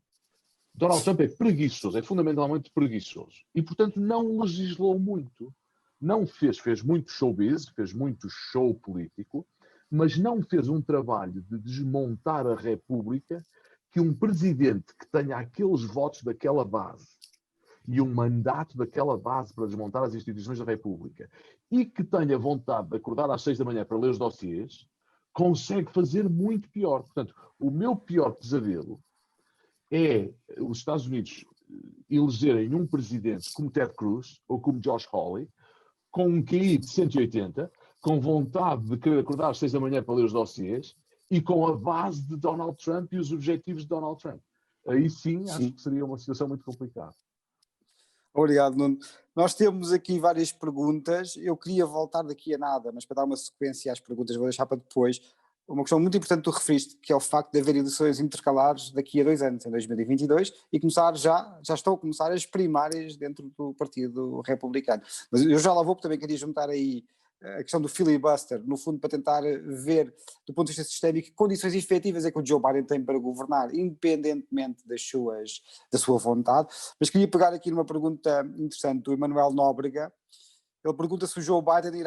Donald Trump é preguiçoso, é fundamentalmente preguiçoso. E, portanto, não legislou muito. Não fez muito showbiz, fez muito show político, mas não fez um trabalho de desmontar a República que um presidente que tenha aqueles votos daquela base e um mandato daquela base para desmontar as instituições da República e que tenha vontade de acordar às 6 da manhã para ler os dossiês, consegue fazer muito pior. Portanto, o meu pior pesadelo é os Estados Unidos elegerem um presidente como Ted Cruz ou como Josh Hawley, com um QI de 180, com vontade de querer acordar às 6 da manhã para ler os dossiês e com a base de Donald Trump e os objetivos de Donald Trump. Aí sim, acho que seria uma situação muito complicada. Obrigado, Nuno. Nós temos aqui várias perguntas. Eu queria voltar daqui a nada, mas para dar uma sequência às perguntas, vou deixar para depois. Uma questão muito importante que tu referiste, que é o facto de haver eleições intercalares daqui a 2 anos, em 2022, e já estão a começar as primárias dentro do Partido Republicano. Mas eu já lá vou, porque também queria juntar aí a questão do filibuster, no fundo para tentar ver, do ponto de vista sistémico, que condições efetivas é que o Joe Biden tem para governar, independentemente da sua vontade. Mas queria pegar aqui numa pergunta interessante do Emanuel Nóbrega. Ele pergunta se o Joe Biden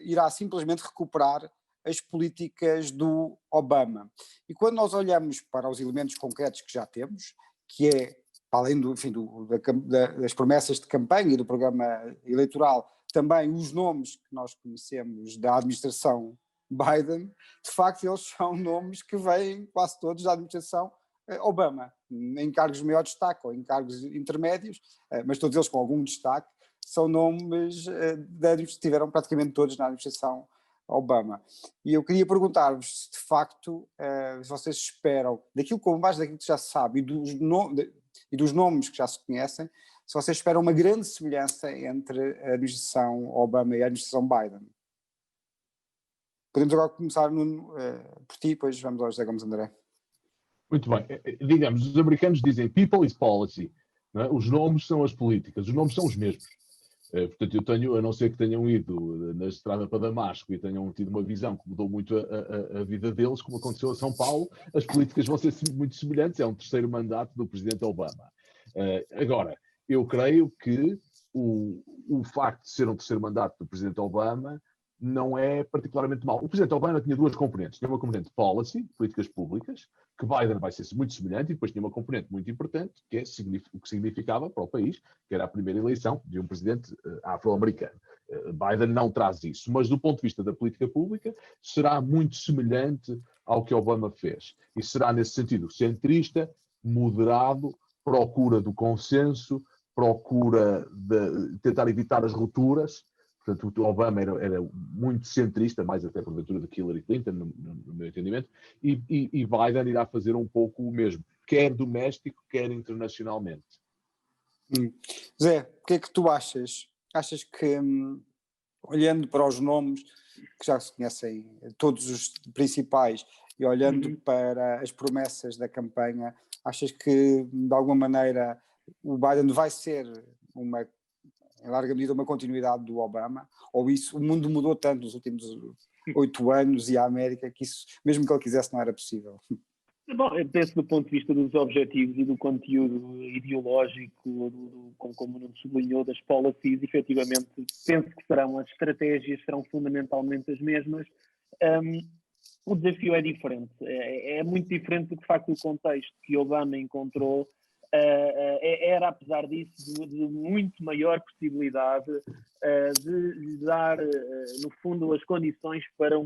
irá simplesmente recuperar as políticas do Obama. E quando nós olhamos para os elementos concretos que já temos, que é, para além das promessas de campanha e do programa eleitoral, também os nomes que nós conhecemos da administração Biden, de facto eles são nomes que vêm quase todos da administração Obama, em cargos de maior destaque ou em cargos intermédios, mas todos eles com algum destaque, são nomes que estiveram praticamente todos na administração Obama. E eu queria perguntar-vos se de facto vocês esperam, com base daquilo que já se sabe e dos nomes que já se conhecem, se vocês esperam uma grande semelhança entre a administração Obama e a administração Biden. Podemos agora começar, Nuno, por ti, depois vamos ao José Gomes André. Muito bem. Digamos, os americanos dizem people is policy. Não é? Os nomes são as políticas. Os nomes são os mesmos. Portanto, a não ser que tenham ido na estrada para Damasco e tenham tido uma visão que mudou muito a vida deles, como aconteceu a São Paulo, as políticas vão ser muito semelhantes. É um terceiro mandato do presidente Obama. Agora, eu creio que o facto de ser um terceiro mandato do presidente Obama não é particularmente mau. O presidente Obama tinha duas componentes. Tinha uma componente policy, políticas públicas, que Biden vai ser muito semelhante, e depois tinha uma componente muito importante, que é o que significava para o país, que era a primeira eleição de um presidente afro-americano. Biden não traz isso, mas do ponto de vista da política pública, será muito semelhante ao que Obama fez. E será, nesse sentido, centrista, moderado, procura do consenso, procura de tentar evitar as rupturas. Portanto, o Obama era muito centrista, mais até por ventura de Hillary Clinton, no meu entendimento, e Biden irá fazer um pouco o mesmo, quer doméstico, quer internacionalmente. Zé, o que é que tu achas? Achas que, olhando para os nomes que já se conhecem, todos os principais, e olhando para as promessas da campanha, achas que, de alguma maneira, o Biden vai ser em larga medida, uma continuidade do Obama, ou isso, o mundo mudou tanto nos últimos 8 anos e a América que isso, mesmo que ele quisesse, não era possível? Bom, eu penso do ponto de vista dos objetivos e do conteúdo ideológico, como não sublinhou, das policies, efetivamente, penso que as estratégias serão fundamentalmente as mesmas. O desafio é diferente, é muito diferente do que, de facto, o contexto que Obama encontrou. Era, apesar disso, de muito maior possibilidade de dar, no fundo, as condições para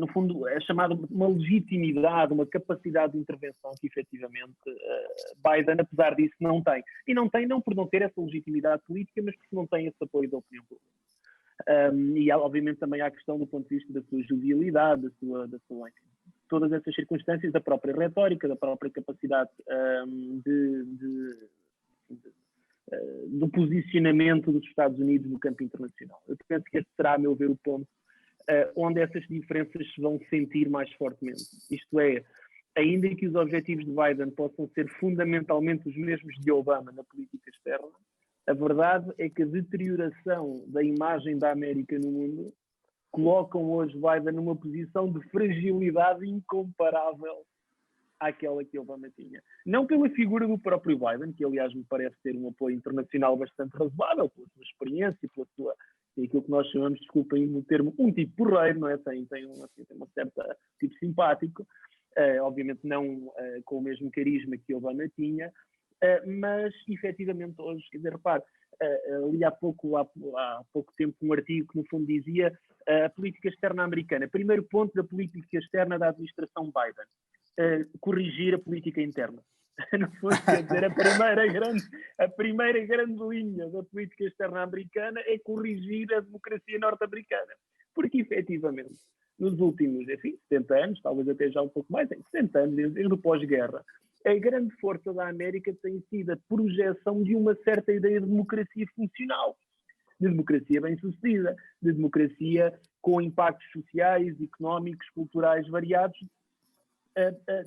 no fundo, é chamada uma legitimidade, uma capacidade de intervenção que, efetivamente, Biden, apesar disso, não tem. E não tem, não por não ter essa legitimidade política, mas porque não tem esse apoio da opinião pública. E, obviamente, também há a questão do ponto de vista da sua jovialidade, da sua enfim, todas essas circunstâncias, da própria retórica, da própria capacidade do posicionamento dos Estados Unidos no campo internacional. Eu penso que este será, a meu ver, o ponto onde essas diferenças se vão sentir mais fortemente. Isto é, ainda que os objetivos de Biden possam ser fundamentalmente os mesmos de Obama na política externa, a verdade é que a deterioração da imagem da América no mundo colocam hoje Biden numa posição de fragilidade incomparável àquela que Obama tinha. Não pela figura do próprio Biden, que aliás me parece ter um apoio internacional bastante razoável, pela sua experiência, pela sua, aquilo que nós chamamos, desculpem o termo, um tipo porreiro, não é? Tem uma certa tipo simpático, obviamente não com o mesmo carisma que Obama tinha, mas efetivamente hoje, quer dizer, repare, li há pouco tempo um artigo que no fundo dizia a política externa americana. Primeiro ponto da política externa da administração Biden, corrigir a política interna. No fundo, quer dizer, a primeira grande linha da política externa americana é corrigir a democracia norte-americana. Porque, efetivamente, nos últimos 70 anos, talvez até já um pouco mais, 60 anos, desde o pós-guerra, a grande força da América tem sido a projeção de uma certa ideia de democracia funcional, de democracia bem-sucedida, de democracia com impactos sociais, económicos, culturais variados,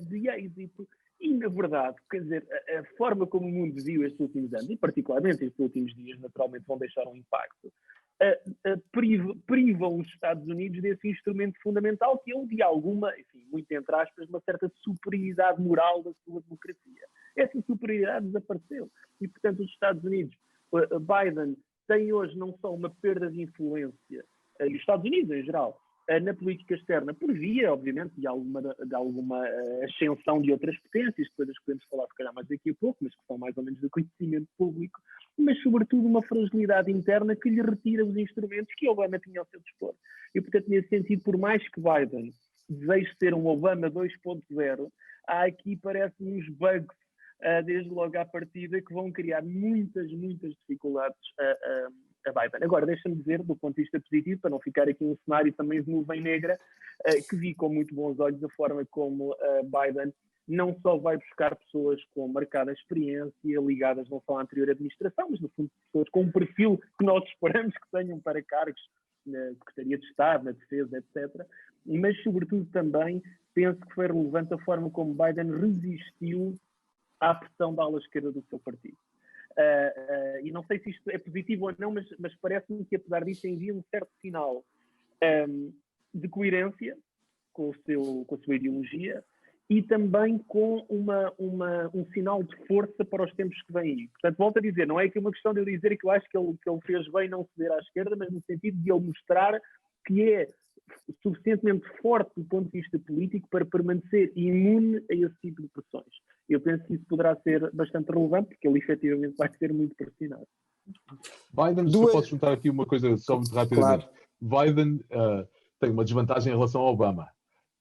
de êxito. E, na verdade, quer dizer, a forma como o mundo viu estes últimos anos, e particularmente estes últimos dias, naturalmente vão deixar um impacto, privam os Estados Unidos desse instrumento fundamental que é o de alguma, enfim, muito entre aspas, uma certa superioridade moral da sua democracia. Essa superioridade desapareceu. E, portanto, os Estados Unidos, Biden tem hoje não só uma perda de influência, e os Estados Unidos em geral, na política externa, por via, obviamente, de alguma ascensão de outras potências, coisas que podemos falar, se calhar, mais daqui a pouco, mas que são mais ou menos do conhecimento público, mas, sobretudo, uma fragilidade interna que lhe retira os instrumentos que Obama tinha ao seu dispor. E, portanto, nesse sentido, por mais que Biden deseje ser um Obama 2.0, há aqui, parece-me, uns bugs, desde logo à partida, que vão criar muitas dificuldades a Biden. Agora, deixa-me dizer, do ponto de vista positivo, para não ficar aqui um cenário também de nuvem negra, que vi com muito bons olhos a forma como Biden não só vai buscar pessoas com marcada experiência, ligadas não só à anterior administração, mas, no fundo, pessoas com um perfil que nós esperamos que tenham para cargos na Secretaria de Estado, na Defesa, etc. Mas, sobretudo, também penso que foi relevante a forma como Biden resistiu à pressão da ala esquerda do seu partido. E não sei se isto é positivo ou não, mas parece-me que, apesar disso, envia um certo sinal de coerência com a sua ideologia e também com um sinal de força para os tempos que vêm aí. Portanto, volto a dizer, não é aqui uma questão de eu dizer que eu acho que ele fez bem não ceder à esquerda, mas no sentido de ele mostrar que é suficientemente forte do ponto de vista político para permanecer imune a esse tipo de pressões. Eu penso que isso poderá ser bastante relevante, porque ele efetivamente vai ser muito pressionado. Biden, se eu posso juntar aqui uma coisa só muito rapidamente. Claro. Biden tem uma desvantagem em relação ao Obama,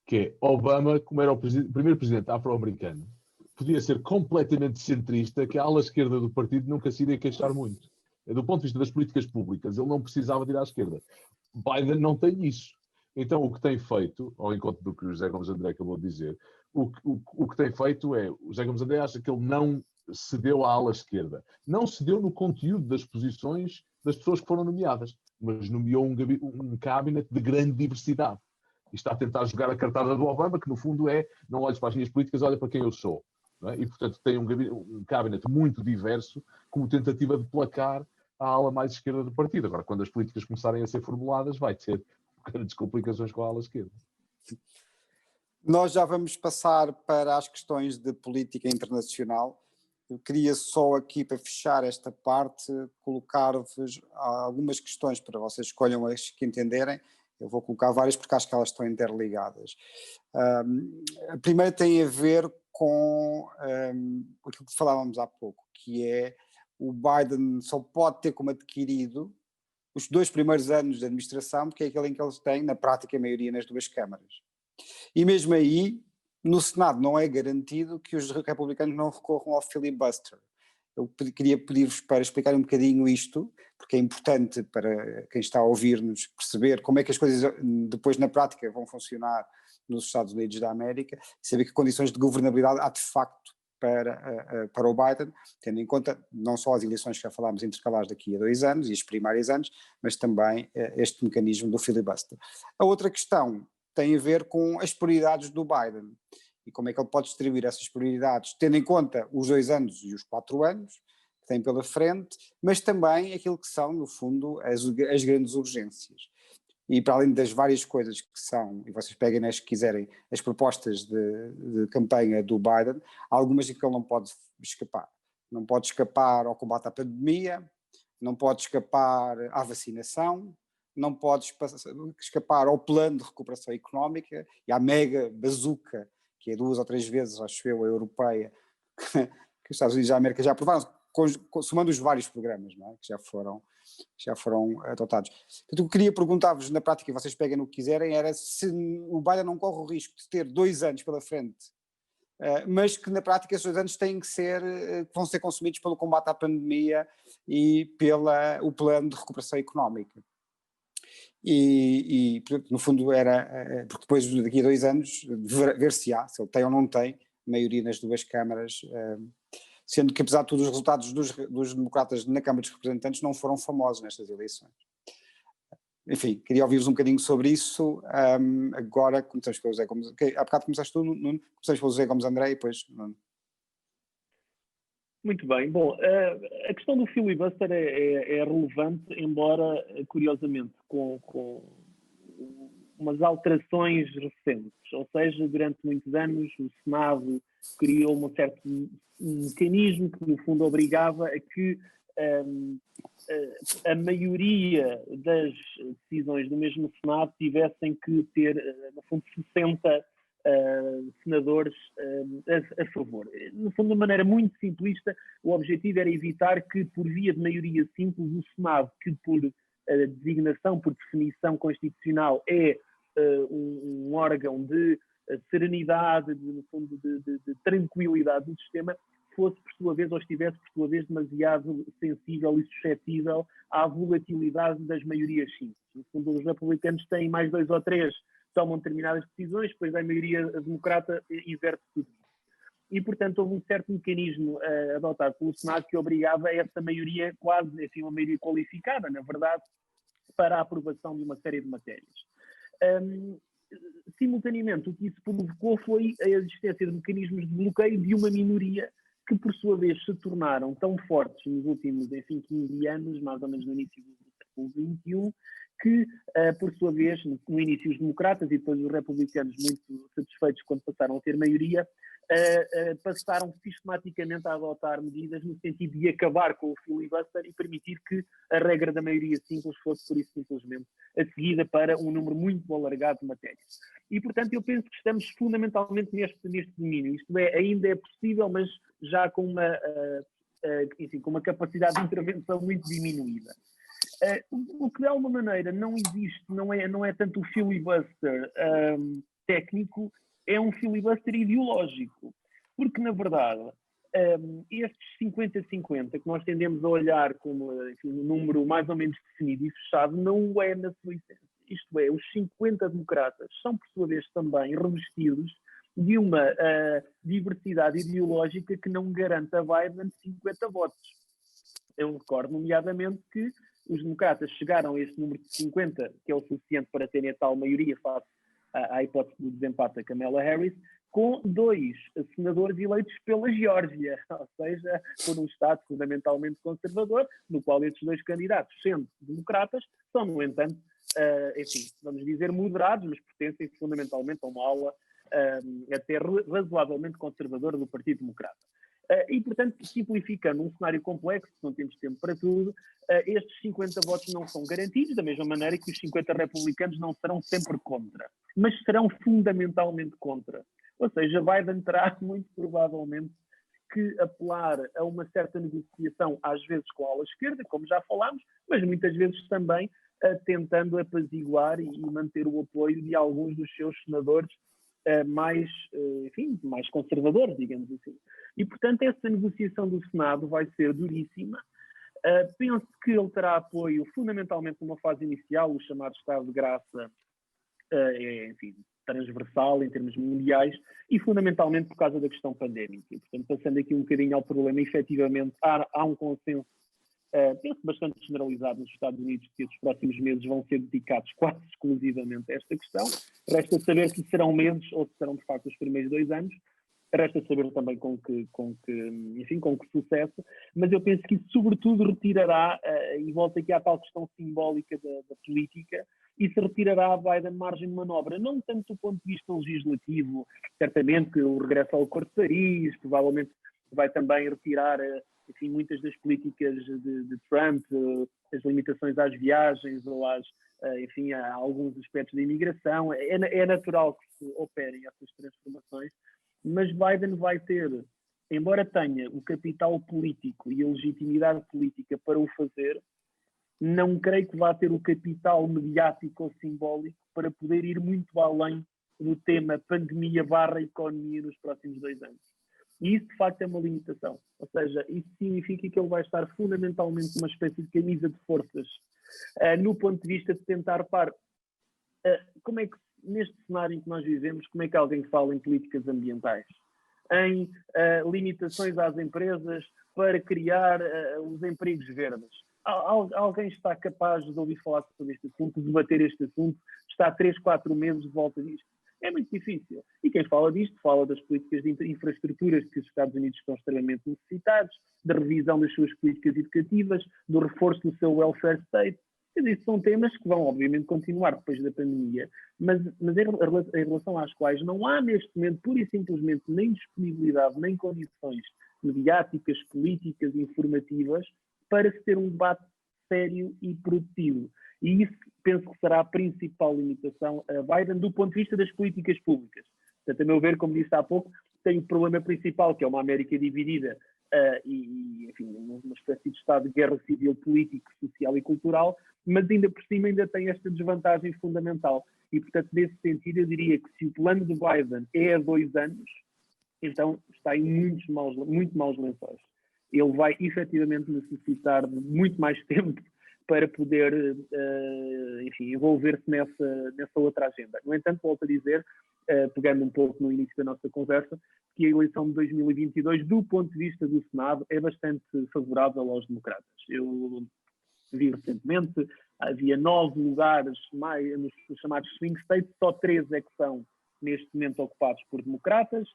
que é Obama, como era o primeiro presidente afro-americano, podia ser completamente centrista, que a ala esquerda do partido nunca se iria queixar muito. Do ponto de vista das políticas públicas, ele não precisava de ir à esquerda. Biden não tem isso. Então, o que tem feito, ao encontro do que o José Gomes André acabou de dizer, o que tem feito é, o José Gomes André acha que ele não cedeu à ala esquerda. Não cedeu no conteúdo das posições das pessoas que foram nomeadas, mas nomeou um cabinet de grande diversidade. E está a tentar jogar a cartada do Obama, que no fundo é, não olhes para as minhas políticas, olha para quem eu sou. Não é? E, portanto, tem um cabinet muito diverso, como tentativa de placar a ala mais esquerda do partido. Agora, quando as políticas começarem a ser formuladas, vai ter grandes complicações com a ala esquerda. Nós já vamos passar para as questões de política internacional. Eu queria só aqui, para fechar esta parte, colocar-vos algumas questões para vocês escolham as que entenderem. Eu vou colocar várias porque acho que elas estão interligadas. A primeira tem a ver com aquilo que falávamos há pouco, que é o Biden só pode ter como adquirido os 2 primeiros anos de administração, porque é aquele em que eles têm, na prática, a maioria nas 2 câmaras. E mesmo aí, no Senado não é garantido que os republicanos não recorram ao filibuster. Eu queria pedir-vos para explicar um bocadinho isto, porque é importante para quem está a ouvir-nos perceber como é que as coisas depois na prática vão funcionar nos Estados Unidos da América, saber que condições de governabilidade há de facto para o Biden, tendo em conta não só as eleições que já falámos intercalares daqui a 2 anos e os primários anos, mas também este mecanismo do filibuster. A outra questão tem a ver com as prioridades do Biden e como é que ele pode distribuir essas prioridades, tendo em conta os 2 anos e os 4 anos que tem pela frente, mas também aquilo que são, no fundo, as grandes urgências. E para além das várias coisas que são, e vocês peguem nas que quiserem, as propostas de campanha do Biden, há algumas que ele não pode escapar. Não pode escapar ao combate à pandemia, não pode escapar à vacinação, não pode escapar ao plano de recuperação económica e à mega bazuca, que é 2 ou 3 vezes, acho eu, a europeia, que os Estados Unidos da América já aprovaram, somando os vários programas, não é? Que já foram adotados. Portanto, eu queria perguntar-vos, na prática, e vocês peguem no que quiserem, era se o Biden não corre o risco de ter 2 anos pela frente, mas que na prática esses 2 anos vão ser consumidos pelo combate à pandemia e pelo plano de recuperação económica. E no fundo porque depois daqui a 2 anos ver-se-á se ele tem ou não tem maioria nas 2 câmaras, sendo que apesar de tudo os resultados dos democratas na Câmara dos Representantes não foram famosos nestas eleições. Enfim, queria ouvir-vos um bocadinho sobre isso. Agora começamos pelo José Gomes. Há bocado começaste tu, Nuno, começamos pelo José Gomes André e depois Nuno. Muito bem. Bom, a questão do filibuster é relevante, embora, curiosamente, com umas alterações recentes. Ou seja, durante muitos anos, o Senado criou um certo mecanismo que, no fundo, obrigava a que a maioria das decisões do mesmo Senado tivessem que ter, no fundo, 60 senadores a favor. No fundo, de uma maneira muito simplista, o objetivo era evitar que, por via de maioria simples, o Senado, que por designação, por definição constitucional, é um órgão de serenidade, no fundo, de tranquilidade do sistema, fosse, por sua vez, ou estivesse, por sua vez, demasiado sensível e suscetível à volatilidade das maiorias simples. No fundo, os republicanos têm mais 2 ou 3, tomam determinadas decisões, depois a maioria democrata inverte tudo. E, portanto, houve um certo mecanismo adotado pelo Senado que obrigava essa maioria, quase, enfim, uma maioria qualificada, na verdade, para a aprovação de uma série de matérias. Simultaneamente, o que isso provocou foi a existência de mecanismos de bloqueio de uma minoria que, por sua vez, se tornaram tão fortes nos últimos, enfim, 15 anos, mais ou menos no início do século XXI, que, por sua vez, no início os democratas e depois os republicanos, muito satisfeitos quando passaram a ter maioria, passaram sistematicamente a adotar medidas no sentido de acabar com o filibuster e permitir que a regra da maioria simples fosse, por isso simplesmente, a seguida para um número muito alargado de matérias. E, portanto, eu penso que estamos fundamentalmente neste domínio. Isto é, ainda é possível, mas já com enfim, com uma capacidade de intervenção muito diminuída. O que de alguma maneira não existe, não é tanto o filibuster técnico, é um filibuster ideológico. Porque, na verdade, estes 50-50, que nós tendemos a olhar como, enfim, um número mais ou menos definido e fechado, não o é na sua essência. Isto é, os 50 democratas são, por sua vez, também revestidos de uma diversidade ideológica que não garante a Biden 50 votos. Eu recordo, nomeadamente, que os democratas chegaram a este número de 50, que é o suficiente para terem a tal maioria face à hipótese do desempate da Kamala Harris, com 2 senadores eleitos pela Geórgia, ou seja, por um Estado fundamentalmente conservador, no qual esses 2 candidatos, sendo democratas, são, no entanto, enfim, vamos dizer moderados, mas pertencem fundamentalmente a uma ala até razoavelmente conservadora do Partido Democrata. E, portanto, simplificando um cenário complexo, não temos tempo para tudo, estes 50 votos não são garantidos, da mesma maneira que os 50 republicanos não serão sempre contra, mas serão fundamentalmente contra. Ou seja, Biden terá, muito provavelmente, que apelar a uma certa negociação, às vezes com a ala esquerda, como já falámos, mas muitas vezes também tentando apaziguar e manter o apoio de alguns dos seus senadores mais conservadores, digamos assim. E, portanto, essa negociação do Senado vai ser duríssima. Penso que ele terá apoio fundamentalmente numa fase inicial, o chamado Estado de Graça enfim, transversal em termos mundiais e fundamentalmente por causa da questão pandémica. E, portanto, passando aqui um bocadinho ao problema, efetivamente há um consenso penso bastante generalizado nos Estados Unidos, que os próximos meses vão ser dedicados quase exclusivamente a esta questão. Resta saber se serão meses ou se serão, de facto, os primeiros 2 anos. Resta saber também com que sucesso. Mas eu penso que isso, sobretudo, retirará, e volta aqui à tal questão simbólica da política, isso retirará a Biden margem de manobra, não tanto do ponto de vista legislativo, certamente o regresso ao Acordo de Paris, provavelmente vai também retirar enfim, muitas das políticas de Trump, as limitações às viagens ou enfim, a alguns aspectos da imigração. É natural que se operem essas transformações, mas Biden vai ter, embora tenha o capital político e a legitimidade política para o fazer, não creio que vá ter o capital mediático ou simbólico para poder ir muito além do tema pandemia/economia nos próximos 2 anos. E isso, de facto, é uma limitação. Ou seja, isso significa que ele vai estar fundamentalmente numa espécie de camisa de forças no ponto de vista de tentar como é que, neste cenário em que nós vivemos, como é que alguém fala em políticas ambientais? Em limitações às empresas para criar os empregos verdes? Alguém está capaz de ouvir falar sobre este assunto, de debater este assunto, está 3, 4 meses de volta disto? É muito difícil. E quem fala disto fala das políticas de infraestruturas que os Estados Unidos estão extremamente necessitados, da revisão das suas políticas educativas, do reforço do seu welfare state. Estes são temas que vão, obviamente, continuar depois da pandemia, mas em relação às quais não há, neste momento, pura e simplesmente, nem disponibilidade, nem condições mediáticas, políticas, informativas, para se ter um debate sério e produtivo. E isso, penso que será a principal limitação a Biden do ponto de vista das políticas públicas. Portanto, a meu ver, como disse há pouco, tem o problema principal, que é uma América dividida enfim, uma espécie de estado de guerra civil, político, social e cultural, mas ainda por cima ainda tem esta desvantagem fundamental. E, portanto, nesse sentido, eu diria que se o plano de Biden é a 2 anos, então está em muito maus lençóis. Ele vai efetivamente necessitar de muito mais tempo para poder, enfim, envolver-se nessa outra agenda. No entanto, volto a dizer, pegando um pouco no início da nossa conversa, que a eleição de 2022, do ponto de vista do Senado, é bastante favorável aos democratas. Eu vi recentemente, havia 9 lugares nos chamados swing states, só 3 é que são neste momento ocupados por democratas,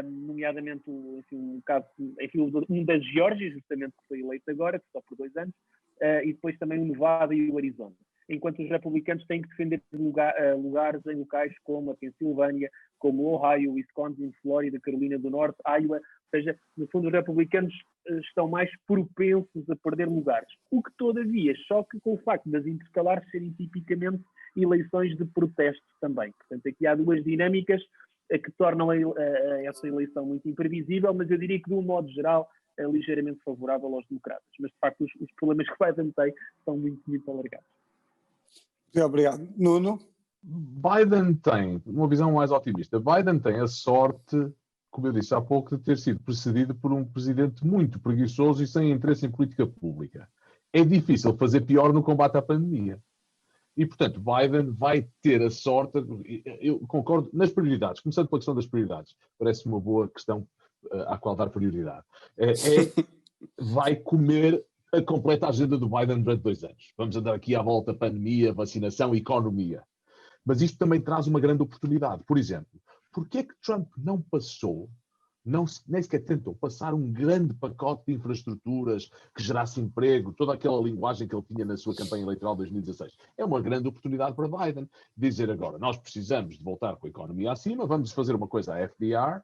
nomeadamente enfim, um caso, enfim, um da Geórgia, justamente que foi eleito agora, que só por 2 anos, e depois também o Nevada e o Arizona. Enquanto os republicanos têm que defender lugares em locais como a Pensilvânia, como o Ohio, Wisconsin, Flórida, Carolina do Norte, Iowa. Ou seja, no fundo, os republicanos estão mais propensos a perder lugares. O que, todavia, choca com o facto das intercalares serem tipicamente eleições de protesto também. Portanto, aqui há 2 dinâmicas que tornam essa eleição muito imprevisível, mas eu diria que, de um modo geral, é ligeiramente favorável aos democratas. Mas, de facto, os problemas que Biden tem são muito, muito alargados. Obrigado. Nuno? Biden tem uma visão mais otimista. Biden tem a sorte, como eu disse há pouco, de ter sido precedido por um presidente muito preguiçoso e sem interesse em política pública. É difícil fazer pior no combate à pandemia. E, portanto, Biden vai ter a sorte, eu concordo, nas prioridades, começando pela questão das prioridades, parece uma boa questão à qual dar prioridade. Vai comer a completa agenda do Biden durante 2 anos. Vamos andar aqui à volta, pandemia, vacinação, economia. Mas isto também traz uma grande oportunidade. Por exemplo, porquê é que Trump não passou, nem sequer tentou passar um grande pacote de infraestruturas que gerasse emprego, toda aquela linguagem que ele tinha na sua campanha eleitoral de 2016? É uma grande oportunidade para Biden dizer agora, nós precisamos de voltar com a economia acima, vamos fazer uma coisa à FDR,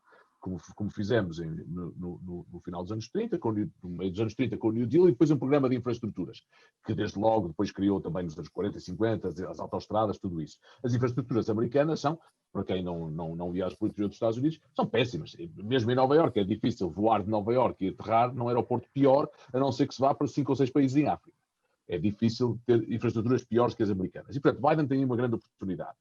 como fizemos no final dos anos 30, no meio dos anos 30 com o New Deal, e depois um programa de infraestruturas, que desde logo depois criou também nos anos 40 e 50, as autoestradas, tudo isso. As infraestruturas americanas são, para quem não viaja por interior dos Estados Unidos, são péssimas. Mesmo em Nova Iorque é difícil voar de Nova Iorque e aterrar num aeroporto pior, a não ser que se vá para 5 ou 6 países em África. É difícil ter infraestruturas piores que as americanas. E, portanto, Biden tem uma grande oportunidade,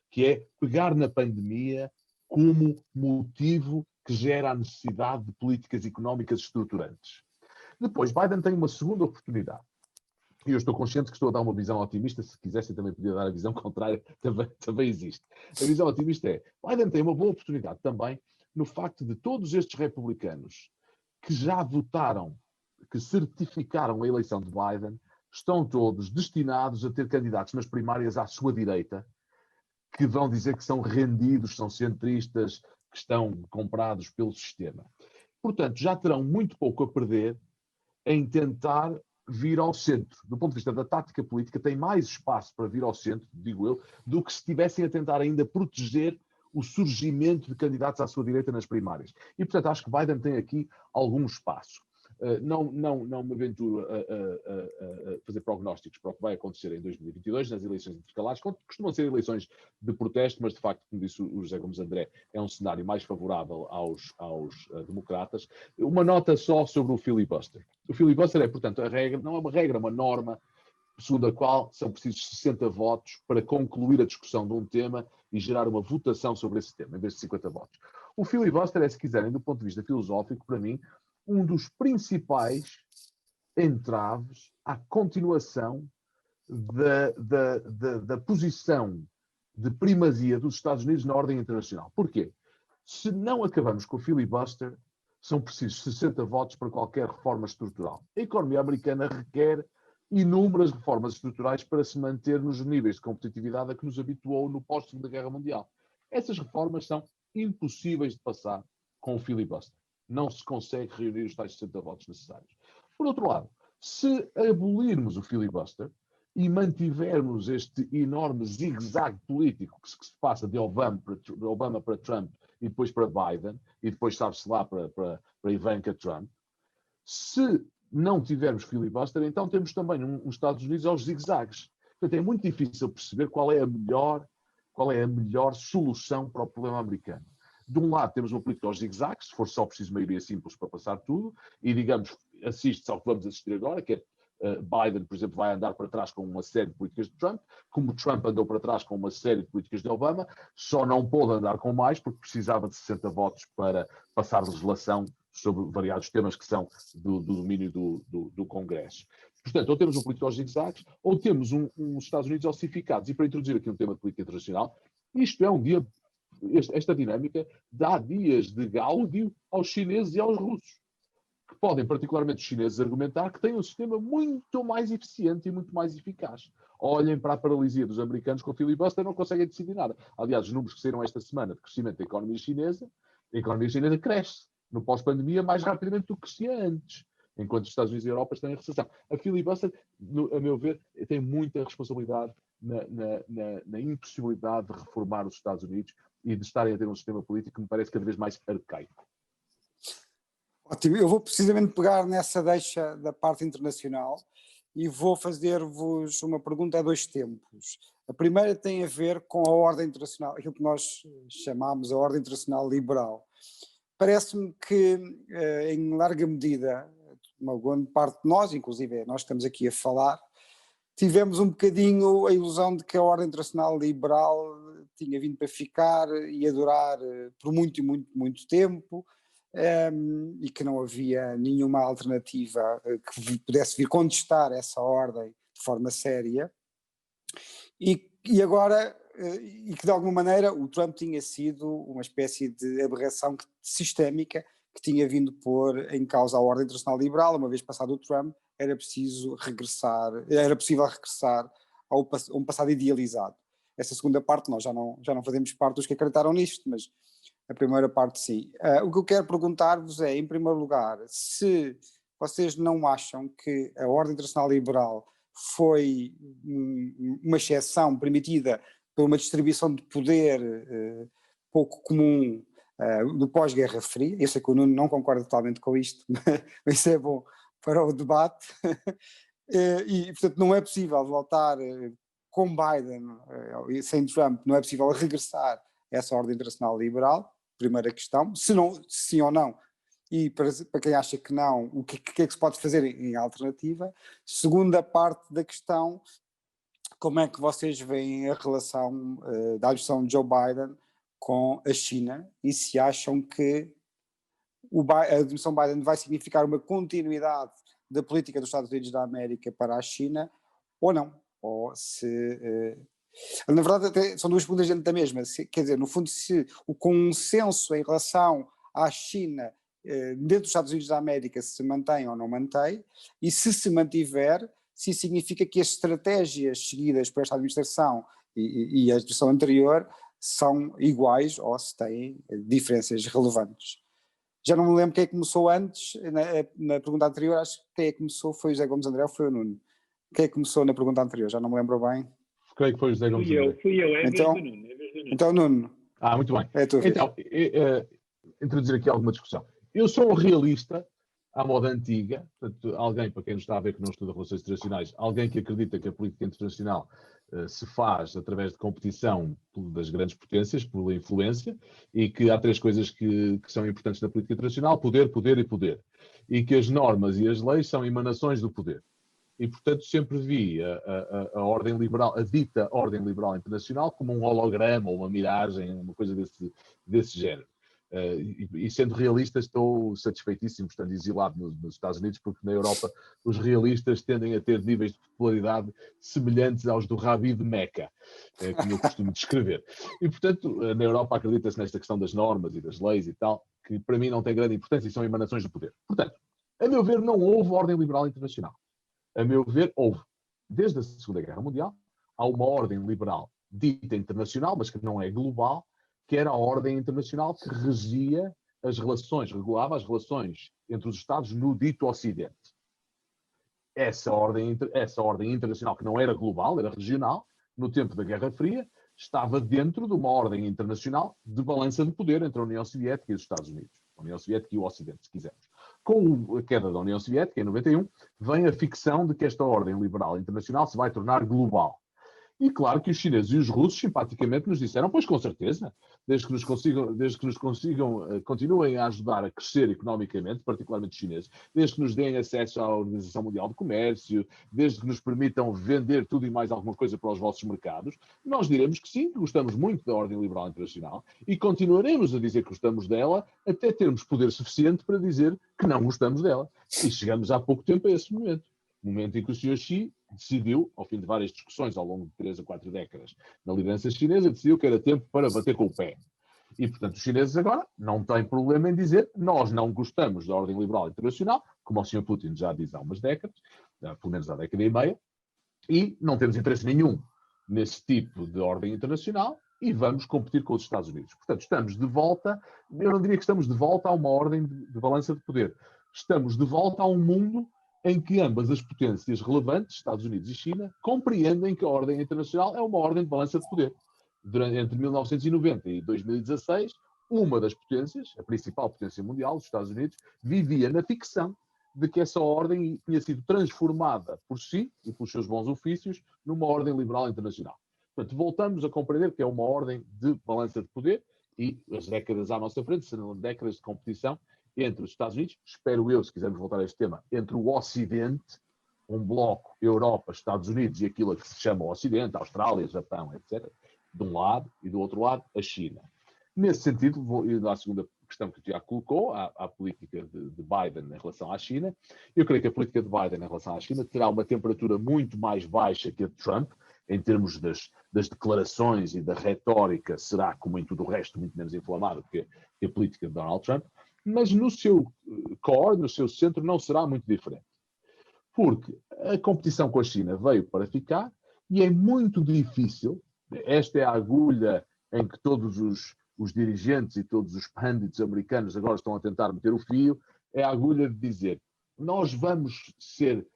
que é pegar na pandemia como motivo que gera a necessidade de políticas económicas estruturantes. Depois, Biden tem uma segunda oportunidade. E eu estou consciente que estou a dar uma visão otimista, se quisessem também podia dar a visão contrária, também existe. A visão otimista é, Biden tem uma boa oportunidade também no facto de todos estes republicanos que já votaram, que certificaram a eleição de Biden, estão todos destinados a ter candidatos nas primárias à sua direita, que vão dizer que são rendidos, são centristas, que estão comprados pelo sistema. Portanto, já terão muito pouco a perder em tentar vir ao centro. Do ponto de vista da tática política, tem mais espaço para vir ao centro, digo eu, do que se estivessem a tentar ainda proteger o surgimento de candidatos à sua direita nas primárias. E, portanto, acho que Biden tem aqui algum espaço. Não me aventuro a fazer prognósticos para o que vai acontecer em 2022, nas eleições intercalares. Costumam ser eleições de protesto, mas de facto, como disse o José Gomes André, é um cenário mais favorável aos democratas. Uma nota só sobre o filibuster. O filibuster é, portanto, a regra, não é uma regra, é uma norma, segundo a qual são precisos 60 votos para concluir a discussão de um tema e gerar uma votação sobre esse tema, em vez de 50 votos. O filibuster é, se quiserem, do ponto de vista filosófico, para mim, um dos principais entraves à continuação da posição de primazia dos Estados Unidos na ordem internacional. Porquê? Se não acabamos com o filibuster, são precisos 60 votos para qualquer reforma estrutural. A economia americana requer inúmeras reformas estruturais para se manter nos níveis de competitividade a que nos habituou no pós-Segunda Guerra Mundial. Essas reformas são impossíveis de passar com o filibuster. Não se consegue reunir os tais 60 votos necessários. Por outro lado, se abolirmos o filibuster e mantivermos este enorme zigue-zague político que se passa de Obama para Trump e depois para Biden e depois, sabe-se lá, para Ivanka Trump, se não tivermos filibuster, então temos também uns Estados Unidos aos zigue-zagues. Portanto, é muito difícil perceber qual é a melhor solução para o problema americano. De um lado, temos uma política aos zigue-zagues, se for só preciso maioria simples para passar tudo, e, digamos, assiste-se ao que vamos assistir agora, que é Biden, por exemplo, vai andar para trás com uma série de políticas de Trump, como Trump andou para trás com uma série de políticas de Obama, só não pôde andar com mais porque precisava de 60 votos para passar legislação sobre variados temas que são do domínio do Congresso. Portanto, ou temos um político aos zigue-zagues, ou temos uns Estados Unidos ossificados. E para introduzir aqui um tema de política internacional, isto é um dia, esta dinâmica dá dias de gáudio aos chineses e aos russos, que podem, particularmente os chineses, argumentar que têm um sistema muito mais eficiente e muito mais eficaz. Olhem para a paralisia dos americanos com o filibuster e não conseguem decidir nada. Aliás, os números que saíram esta semana de crescimento da economia chinesa, a economia chinesa cresce no pós-pandemia mais rapidamente do que crescia antes, enquanto os Estados Unidos e a Europa estão em recessão. A filibuster, a meu ver, tem muita responsabilidade na impossibilidade de reformar os Estados Unidos e de estarem a ter um sistema político que me parece cada vez mais arcaico. Ótimo, eu vou precisamente pegar nessa deixa da parte internacional e vou fazer-vos uma pergunta a dois tempos. A primeira tem a ver com a ordem internacional, aquilo que nós chamamos a ordem internacional liberal. Parece-me que, em larga medida, uma grande parte de nós, inclusive nós estamos aqui a falar, tivemos um bocadinho a ilusão de que a ordem internacional liberal tinha vindo para ficar e a durar por muito e muito, muito tempo, e que não havia nenhuma alternativa que pudesse vir contestar essa ordem de forma séria, e agora, e que de alguma maneira o Trump tinha sido uma espécie de aberração sistémica que tinha vindo pôr em causa a ordem internacional liberal. Uma vez passado o Trump, era possível regressar a um passado idealizado. Essa segunda parte nós já não fazemos parte dos que acreditaram nisto, mas a primeira parte sim. O que eu quero perguntar-vos é, em primeiro lugar, se vocês não acham que a ordem internacional liberal foi uma exceção permitida por uma distribuição de poder pouco comum do pós-Guerra Fria. Eu sei que o Nuno não concorda totalmente com isto, mas isso é bom para o debate. E, portanto, não é possível voltar com Biden, sem Trump, não é possível regressar a essa ordem internacional liberal. Primeira questão, se não, sim ou não, e para quem acha que não, o que é que se pode fazer em alternativa. Segunda parte da questão, como é que vocês veem a relação da administração de Joe Biden com a China, e se acham que a administração Biden vai significar uma continuidade da política dos Estados Unidos da América para a China, ou não, ou se... Na verdade, até são duas perguntas dentro da mesma. Quer dizer, no fundo, se o consenso em relação à China dentro dos Estados Unidos da América se mantém ou não mantém, e se mantiver, se significa que as estratégias seguidas por esta administração e a administração anterior são iguais ou se têm diferenças relevantes. Já não me lembro quem é que começou antes, na pergunta anterior, acho que quem é que começou foi o José Gomes André ou foi o Nuno? Quem é que começou na pergunta anterior? Já não me lembro bem. Creio que foi o José Gomes. Fui eu, então, vez do Nuno. Então, Nuno. Muito bem. É a tua vez. Então, introduzir aqui alguma discussão. Eu sou um realista à moda antiga, portanto, alguém, para quem nos está a ver que não estuda relações internacionais, alguém que acredita que a política internacional se faz através de competição das grandes potências, pela influência, e que há três coisas que são importantes na política internacional: poder, poder e poder. E que as normas e as leis são emanações do poder. E, portanto, sempre vi a ordem liberal, a dita ordem liberal internacional, como um holograma ou uma miragem, uma coisa desse género. E sendo realista, estou satisfeitíssimo estando exilado nos Estados Unidos, porque na Europa os realistas tendem a ter níveis de popularidade semelhantes aos do Rabi de Meca, como eu costumo descrever. E, portanto, na Europa acredita-se nesta questão das normas e das leis e tal, que para mim não tem grande importância e são emanações do poder. Portanto, a meu ver, não houve ordem liberal internacional. A meu ver, houve. Desde a Segunda Guerra Mundial, há uma ordem liberal dita internacional, mas que não é global, que era a ordem internacional que regia as relações, regulava as relações entre os Estados no dito Ocidente. Essa ordem internacional, que não era global, era regional, no tempo da Guerra Fria, estava dentro de uma ordem internacional de balança de poder entre a União Soviética e os Estados Unidos. A União Soviética e o Ocidente, se quisermos. Com a queda da União Soviética, em 91, vem a ficção de que esta ordem liberal internacional se vai tornar global. E claro que os chineses e os russos simpaticamente nos disseram, pois com certeza, desde que nos consigam, continuem a ajudar a crescer economicamente, particularmente os chineses, desde que nos deem acesso à Organização Mundial de Comércio, desde que nos permitam vender tudo e mais alguma coisa para os vossos mercados, nós diremos que sim, que gostamos muito da ordem liberal internacional e continuaremos a dizer que gostamos dela até termos poder suficiente para dizer que não gostamos dela. E chegamos há pouco tempo a esse momento. Momento em que o Sr. Xi decidiu, ao fim de várias discussões ao longo de 3 a 4 décadas na liderança chinesa, decidiu que era tempo para bater com o pé. E, portanto, os chineses agora não têm problema em dizer nós não gostamos da ordem liberal internacional, como o Sr. Putin já diz há umas décadas, pelo menos há década e meia, e não temos interesse nenhum nesse tipo de ordem internacional e vamos competir com os Estados Unidos. Portanto, estamos de volta, eu não diria que estamos de volta a uma ordem de balança de poder. Estamos de volta a um mundo em que ambas as potências relevantes, Estados Unidos e China, compreendem que a ordem internacional é uma ordem de balança de poder. Entre 1990 e 2016, uma das potências, a principal potência mundial, os Estados Unidos, vivia na ficção de que essa ordem tinha sido transformada por si e pelos seus bons ofícios numa ordem liberal internacional. Portanto, voltamos a compreender que é uma ordem de balança de poder e as décadas à nossa frente serão décadas de competição entre os Estados Unidos, espero eu, se quisermos voltar a este tema, entre o Ocidente, um bloco, Europa, Estados Unidos e aquilo que se chama o Ocidente, Austrália, Japão, etc., de um lado, e do outro lado, a China. Nesse sentido, vou ir à segunda questão que o Tiago colocou, à política de Biden em relação à China. Eu creio que a política de Biden em relação à China terá uma temperatura muito mais baixa que a de Trump, em termos das declarações e da retórica, será, como em tudo o resto, muito menos inflamada que a política de Donald Trump, mas no seu core, no seu centro, não será muito diferente. Porque a competição com a China veio para ficar e é muito difícil, esta é a agulha em que todos os dirigentes e todos os pundits americanos agora estão a tentar meter o fio, é a agulha de dizer nós vamos ser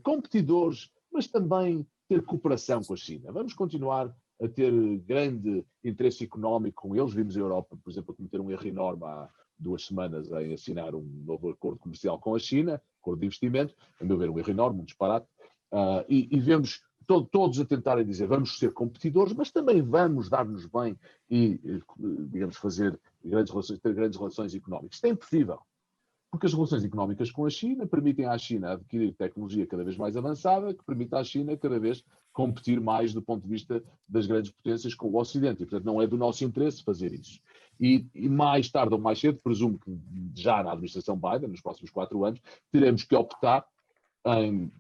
competidores, mas também ter cooperação com a China. Vamos continuar a ter grande interesse económico com eles. Vimos a Europa, por exemplo, a cometer um erro enorme há 2 semanas em assinar um novo acordo comercial com a China, acordo de investimento, a meu ver um erro enorme, um disparate, e vemos todos a tentarem dizer vamos ser competidores, mas também vamos dar-nos bem e, digamos, fazer grandes relações, ter grandes relações económicas. Isto é impossível, porque as relações económicas com a China permitem à China adquirir tecnologia cada vez mais avançada, que permite à China cada vez competir mais do ponto de vista das grandes potências com o Ocidente. E, portanto, não é do nosso interesse fazer isso. E mais tarde ou mais cedo, presumo que já na administração Biden, nos próximos 4 anos, teremos que optar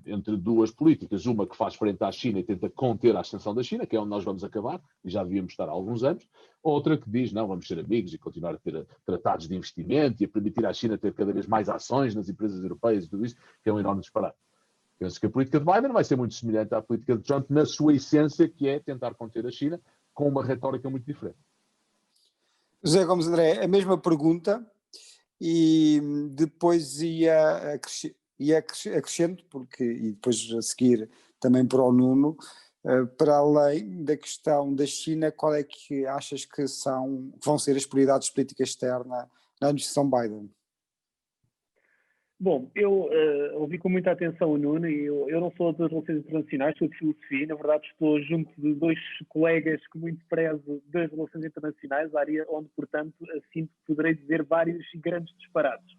entre duas políticas, uma que faz frente à China e tenta conter a ascensão da China, que é onde nós vamos acabar, e já devíamos estar há alguns anos, outra que diz, não, vamos ser amigos e continuar a ter tratados de investimento e a permitir à China ter cada vez mais ações nas empresas europeias e tudo isso, que é um enorme disparate. Penso que a política de Biden vai ser muito semelhante à política de Trump na sua essência, que é tentar conter a China, com uma retórica muito diferente. José Gomes André, a mesma pergunta, e depois ia acrescento, porque, e depois a seguir também para o Nuno, para além da questão da China, qual é que achas que vão ser as prioridades de política externa na administração Biden? Bom, eu ouvi com muita atenção o Nuno e eu não sou das relações internacionais, sou de filosofia, na verdade estou junto de 2 colegas que muito prezo das relações internacionais, área onde, portanto, sinto que poderei dizer vários grandes disparates.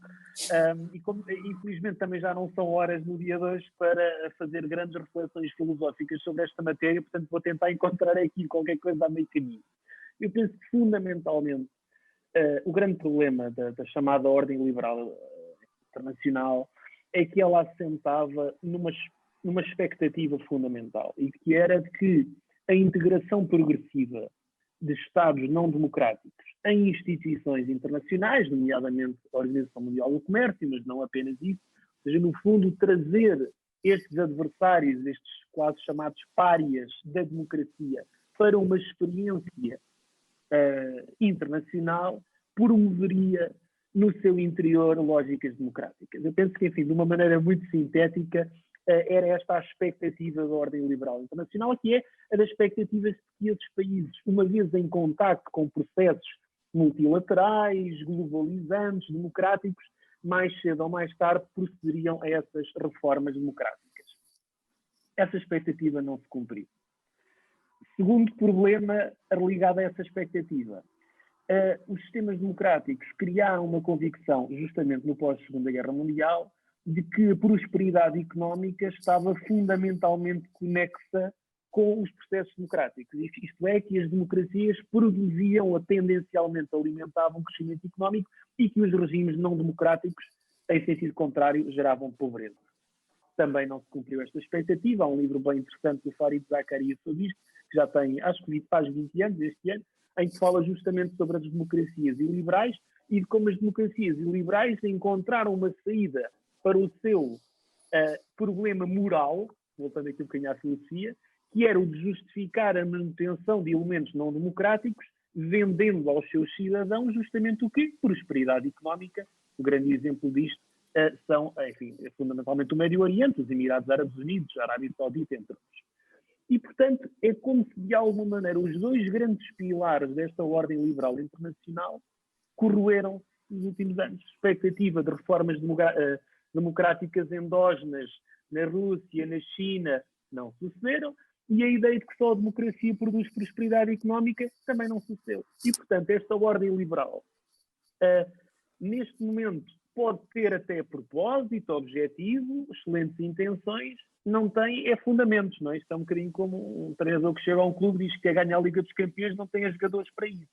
E como, infelizmente, também já não são horas no dia de hoje para fazer grandes reflexões filosóficas sobre esta matéria, portanto vou tentar encontrar aqui qualquer coisa a meio caminho. Eu penso que, fundamentalmente, o grande problema da chamada ordem liberal internacional é que ela assentava numa expectativa fundamental, e que era que a integração progressiva de Estados não democráticos em instituições internacionais, nomeadamente a Organização Mundial do Comércio, mas não apenas isso, ou seja, no fundo, trazer estes adversários, estes quase chamados párias da democracia, para uma experiência internacional promoveria no seu interior lógicas democráticas. Eu penso que, enfim, de uma maneira muito sintética, era esta a expectativa da ordem liberal internacional, que é a das expectativas de que esses países, uma vez em contacto com processos multilaterais, globalizantes, democráticos, mais cedo ou mais tarde procederiam a essas reformas democráticas. Essa expectativa não se cumpriu. Segundo problema ligado a essa expectativa, os sistemas democráticos criaram uma convicção, justamente no pós-Segunda Guerra Mundial, de que a prosperidade económica estava fundamentalmente conexa com os processos democráticos. Isto é, que as democracias produziam ou tendencialmente alimentavam crescimento económico e que os regimes não democráticos, em sentido contrário, geravam pobreza. Também não se cumpriu esta expectativa. Há um livro bem interessante do Farid Zakaria sobre isto, que já tem, acho que faz 20 anos, este ano, em que fala justamente sobre as democracias iliberais e de como as democracias iliberais encontraram uma saída para o seu problema moral, voltando aqui um bocadinho à filosofia, que era o de justificar a manutenção de elementos não democráticos, vendendo aos seus cidadãos justamente o quê? Prosperidade económica. O grande exemplo disto são, enfim, fundamentalmente o Médio Oriente, os Emirados Árabes Unidos, a Arábia Saudita, entre outros. E, portanto, é como se, de alguma maneira, os dois grandes pilares desta ordem liberal internacional corroeram nos últimos anos. Expectativa de reformas democráticas endógenas na Rússia, na China, não sucederam, e a ideia de que só a democracia produz prosperidade económica também não sucedeu. E, portanto, esta ordem liberal, neste momento, pode ter até propósito, objetivo, excelentes intenções, não tem fundamentos, não é? Isto é um bocadinho como um treinador que chega a um clube e diz que quer ganhar a Liga dos Campeões, não tem jogadores para isso.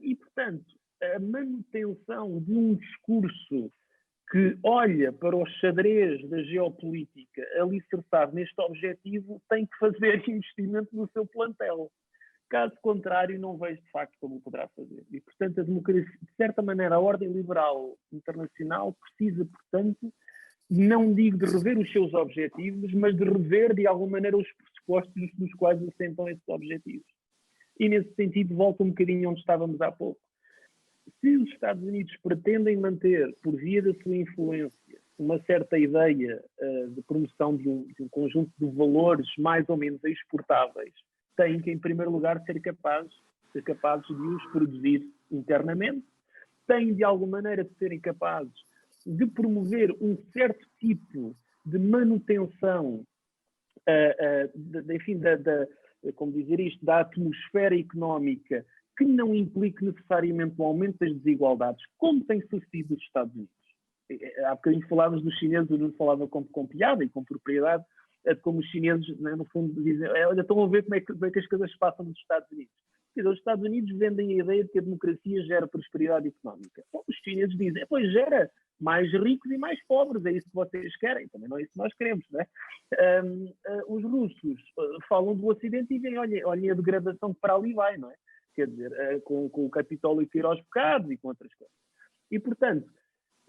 E, portanto, a manutenção de um discurso que olha para o xadrez da geopolítica alicerçado neste objetivo tem que fazer investimento no seu plantel. Caso contrário, não vejo de facto como o poderá fazer. E, portanto, a democracia, de certa maneira, a ordem liberal internacional precisa, portanto, não digo de rever os seus objetivos, mas de rever, de alguma maneira, os pressupostos dos quais assentam esses objetivos. E, nesse sentido, volto um bocadinho onde estávamos há pouco. Se os Estados Unidos pretendem manter, por via da sua influência, uma certa ideia de promoção de um conjunto de valores mais ou menos exportáveis, têm que, em primeiro lugar, ser capazes de os produzir internamente, têm, de alguma maneira, de serem capazes de promover um certo tipo de manutenção, como dizer isto, da atmosfera económica, que não implique necessariamente o aumento das desigualdades, como tem sucedido nos Estados Unidos. Há bocadinho falávamos dos chineses, eu não falava com piada e com propriedade, de como os chineses, no fundo, dizem, olha, estão a ver como é que as coisas se passam nos Estados Unidos. Quer dizer, os Estados Unidos vendem a ideia de que a democracia gera prosperidade económica. Bom, os chineses dizem, pois gera mais ricos e mais pobres, é isso que vocês querem, também não é isso que nós queremos, não é? Os russos falam do Ocidente e veem, olhem a degradação que para ali vai, não é? Quer dizer, com o Capitólio ir aos bocados e com outras coisas. E, portanto,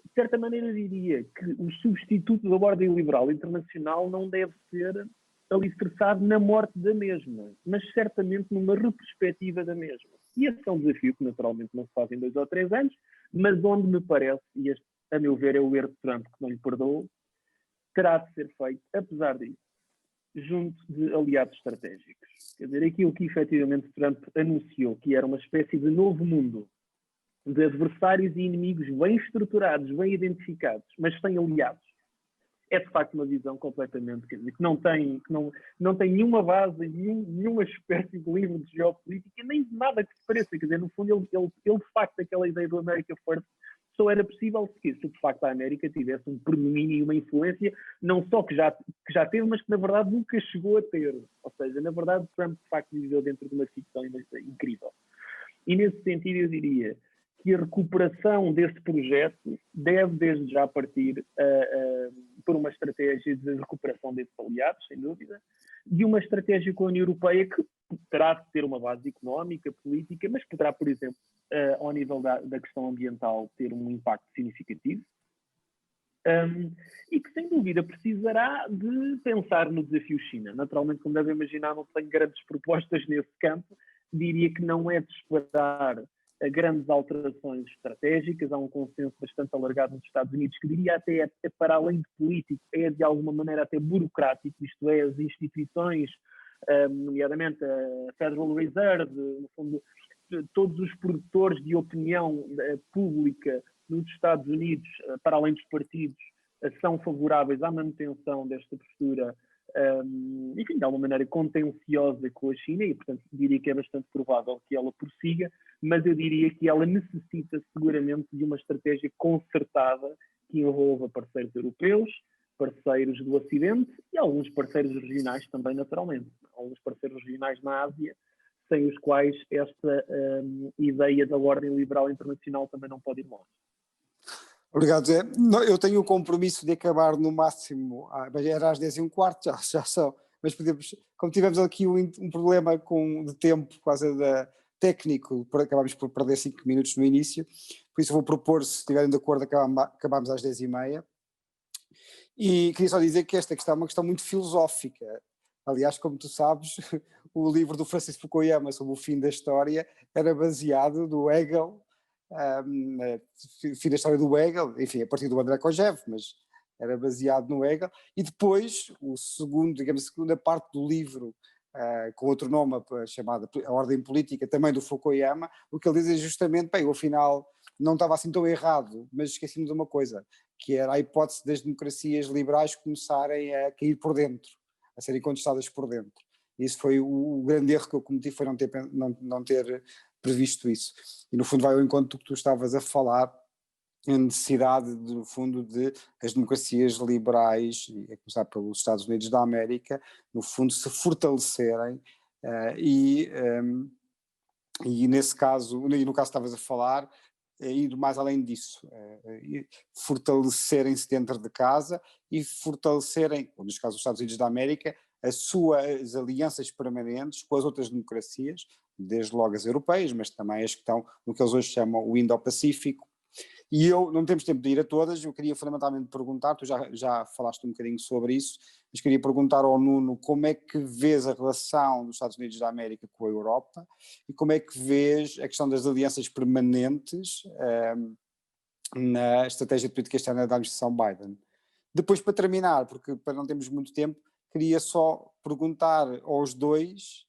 de certa maneira eu diria que o substituto da ordem liberal internacional não deve ser alicerçado na morte da mesma, mas certamente numa retrospectiva da mesma. E esse é um desafio que naturalmente não se faz em 2 ou 3 anos, mas onde me parece, e este, a meu ver, é o erro de Trump que não lhe perdoou, terá de ser feito, apesar disso, junto de aliados estratégicos. Quer dizer, aquilo que efetivamente Trump anunciou, que era uma espécie de novo mundo de adversários e inimigos bem estruturados, bem identificados, mas sem aliados, é de facto uma visão completamente, quer dizer, que não tem nenhuma base, nenhuma espécie de livro de geopolítica, nem de nada que se pareça. Quer dizer, no fundo, ele de facto, aquela ideia do America First só era possível se de facto a América tivesse um predomínio e uma influência, não só que já teve, mas que na verdade nunca chegou a ter. Ou seja, na verdade, Trump de facto viveu dentro de uma ficção incrível. E nesse sentido eu diria que a recuperação desse projeto deve desde já partir por uma estratégia de recuperação desses aliados, sem dúvida, de uma estratégia com a União Europeia que terá de ter uma base económica, política, mas poderá, por exemplo, ao nível da questão ambiental, ter um impacto significativo. E que, sem dúvida, precisará de pensar no desafio China. Naturalmente, como devem imaginar, não tenho grandes propostas nesse campo, diria que não é de esperar a grandes alterações estratégicas. Há um consenso bastante alargado nos Estados Unidos, que diria até é para além de político, é de alguma maneira até burocrático, isto é, as instituições, nomeadamente a Federal Reserve, no fundo, todos os produtores de opinião pública nos Estados Unidos, para além dos partidos, são favoráveis à manutenção desta postura, enfim, de alguma maneira contenciosa com a China, e portanto diria que é bastante provável que ela prossiga, mas eu diria que ela necessita seguramente de uma estratégia concertada que envolva parceiros europeus, parceiros do Ocidente e alguns parceiros regionais também, naturalmente. Alguns parceiros regionais na Ásia, sem os quais esta ideia da ordem liberal internacional também não pode ir longe. Obrigado, Zé. Eu tenho o compromisso de acabar no máximo, era às 10h15, já são, mas podemos, como tivemos aqui um problema de tempo por causa da técnico, acabámos por perder 5 minutos no início, por isso vou propor, se estiverem de acordo, acabamos às 10h30. E queria só dizer que esta questão é uma questão muito filosófica. Aliás, como tu sabes, o livro do Francis Fukuyama sobre o fim da história era baseado no Hegel, fim da história do Hegel, enfim, a partir do André Kojev, mas era baseado no Hegel. E depois, a segunda parte do livro, com outro nome, chamada A Ordem Política, também do Fukuyama, o que ele diz é justamente, bem, eu afinal não estava assim tão errado, mas esqueci-me de uma coisa, que era a hipótese das democracias liberais começarem a cair por dentro, a serem contestadas por dentro. Isso foi o grande erro que eu cometi, foi não ter previsto isso. E no fundo vai ao encontro do que tu estavas a falar, a necessidade, no fundo, de as democracias liberais, a começar pelos Estados Unidos da América, no fundo se fortalecerem e nesse caso, e no caso que estavas a falar, ir mais além disso, fortalecerem-se dentro de casa e fortalecerem, nos casos dos Estados Unidos da América, as suas alianças permanentes com as outras democracias, desde logo as europeias, mas também as que estão no que eles hoje chamam o Indo-Pacífico. E não temos tempo de ir a todas, eu queria fundamentalmente perguntar, tu já falaste um bocadinho sobre isso, mas queria perguntar ao Nuno como é que vês a relação dos Estados Unidos da América com a Europa e como é que vês a questão das alianças permanentes na estratégia de política externa da administração Biden. Depois, para terminar, porque para não termos muito tempo, queria só perguntar aos dois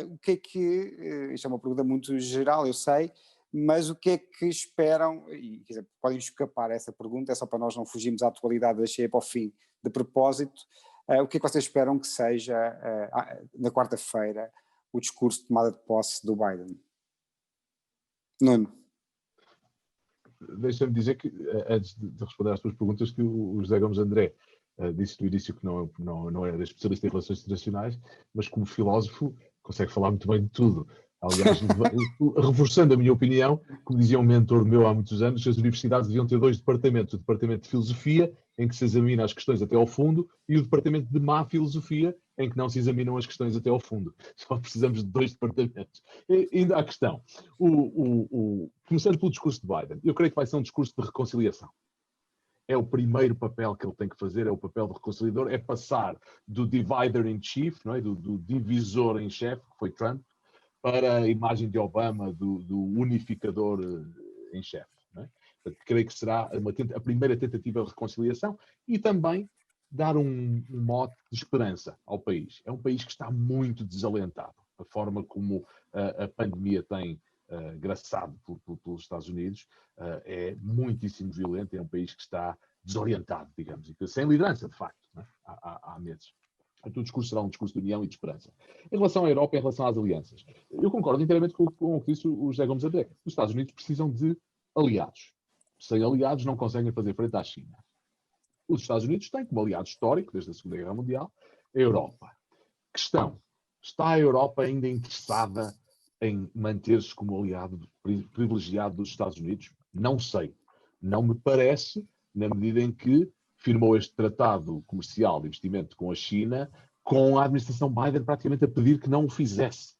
o que é que, isto é uma pergunta muito geral, eu sei, mas o que é que esperam, e quer dizer, podem escapar a essa pergunta, é só para nós não fugirmos à atualidade, deixei para o fim de propósito, o que é que vocês esperam que seja, na quarta-feira, o discurso de tomada de posse do Biden? Nuno. Deixa-me dizer que, antes de responder às tuas perguntas, que o José Gomes André disse no início que não era especialista em relações internacionais, mas como filósofo consegue falar muito bem de tudo. Aliás, reforçando a minha opinião, como dizia um mentor meu há muitos anos, as universidades deviam ter 2 departamentos: o departamento de filosofia, em que se examina as questões até ao fundo, e o departamento de má filosofia, em que não se examinam as questões até ao fundo. Só precisamos de 2 departamentos. E ainda há questão. Começando pelo discurso de Biden, eu creio que vai ser um discurso de reconciliação. É o primeiro papel que ele tem que fazer, é o papel de reconciliador, é passar do divider in chief, não é? do divisor em chefe, que foi Trump, para a imagem de Obama do unificador em chefe. Não é? Portanto, creio que será a primeira tentativa de reconciliação e também dar um mote de esperança ao país. É um país que está muito desalentado. A forma como a pandemia tem graçado pelos Estados Unidos é muitíssimo violenta. É um país que está desorientado, digamos, e que sem liderança, de facto, não é? Há meses. O discurso será um discurso de união e de esperança. Em relação à Europa, em relação às alianças, eu concordo inteiramente com o que disse o José Gomes André. Os Estados Unidos precisam de aliados. Sem aliados não conseguem fazer frente à China. Os Estados Unidos têm como aliado histórico, desde a Segunda Guerra Mundial, a Europa. Questão: está a Europa ainda interessada em manter-se como aliado privilegiado dos Estados Unidos? Não sei. Não me parece, na medida em que firmou este tratado comercial de investimento com a China, com a administração Biden praticamente a pedir que não o fizesse.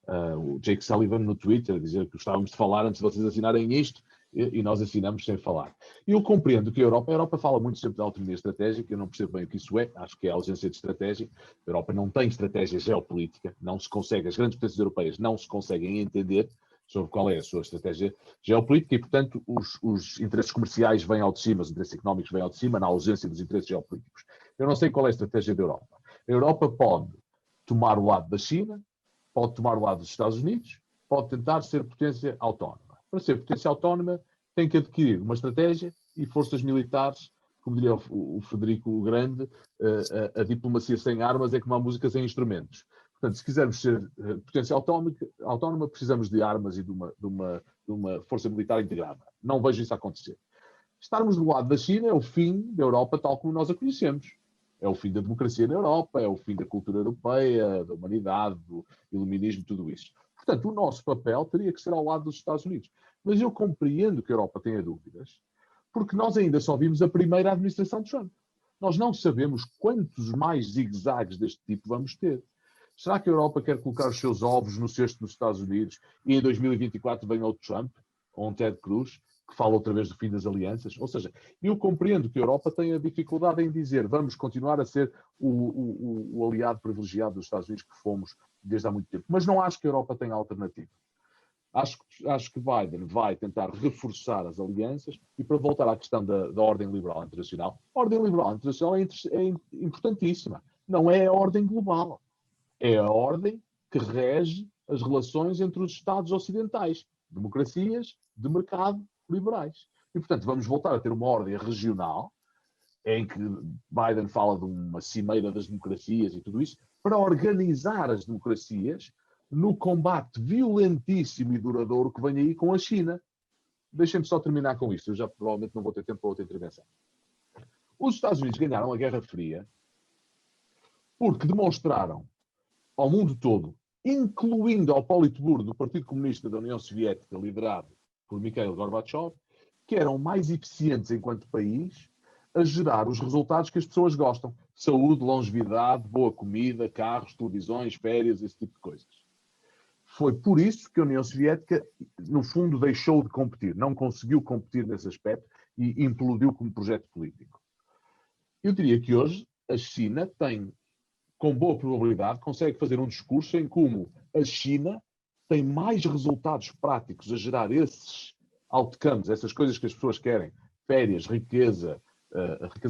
o Jake Sullivan no Twitter, a dizer que gostávamos de falar antes de vocês assinarem isto, e nós assinamos sem falar. E eu compreendo que a Europa fala muito sempre da autonomia estratégica, eu não percebo bem o que isso é, acho que é a ausência de estratégia. A Europa não tem estratégia geopolítica, não se consegue, as grandes potências europeias não se conseguem entender sobre qual é a sua estratégia geopolítica e, portanto, os interesses comerciais vêm ao de cima, os interesses económicos vêm ao de cima, na ausência dos interesses geopolíticos. Eu não sei qual é a estratégia da Europa. A Europa pode tomar o lado da China, pode tomar o lado dos Estados Unidos, pode tentar ser potência autónoma. Para ser potência autónoma, tem que adquirir uma estratégia e forças militares, como diria o Frederico o Grande, a diplomacia sem armas é como a música sem instrumentos. Portanto, se quisermos ser potência autónoma, precisamos de armas e de uma força militar integrada. Não vejo isso acontecer. Estarmos do lado da China é o fim da Europa tal como nós a conhecemos. É o fim da democracia na Europa, é o fim da cultura europeia, da humanidade, do iluminismo, tudo isso. Portanto, o nosso papel teria que ser ao lado dos Estados Unidos. Mas eu compreendo que a Europa tenha dúvidas, porque nós ainda só vimos a primeira administração de Trump. Nós não sabemos quantos mais zigue-zagues deste tipo vamos ter. Será que a Europa quer colocar os seus ovos no cesto dos Estados Unidos e em 2024 venha outro Trump, ou um Ted Cruz, que fala outra vez do fim das alianças? Ou seja, eu compreendo que a Europa tenha dificuldade em dizer vamos continuar a ser o aliado privilegiado dos Estados Unidos que fomos desde há muito tempo. Mas não acho que a Europa tenha alternativa. Acho que Biden vai tentar reforçar as alianças e, para voltar à questão da ordem liberal internacional, a ordem liberal internacional é importantíssima. Não é a ordem global. É a ordem que rege as relações entre os Estados ocidentais, democracias de mercado liberais. E, portanto, vamos voltar a ter uma ordem regional, em que Biden fala de uma cimeira das democracias e tudo isso, para organizar as democracias no combate violentíssimo e duradouro que vem aí com a China. Deixem-me só terminar com isto, eu já provavelmente não vou ter tempo para outra intervenção. Os Estados Unidos ganharam a Guerra Fria porque demonstraram ao mundo todo, incluindo ao Politburo do Partido Comunista da União Soviética, liderado por Mikhail Gorbachev, que eram mais eficientes enquanto país a gerar os resultados que as pessoas gostam. Saúde, longevidade, boa comida, carros, televisões, férias, esse tipo de coisas. Foi por isso que a União Soviética, no fundo, deixou de competir, não conseguiu competir nesse aspecto e implodiu como projeto político. Eu diria que hoje a China tem, com boa probabilidade, consegue fazer um discurso em como a China tem mais resultados práticos a gerar esses outcomes, essas coisas que as pessoas querem, férias, riqueza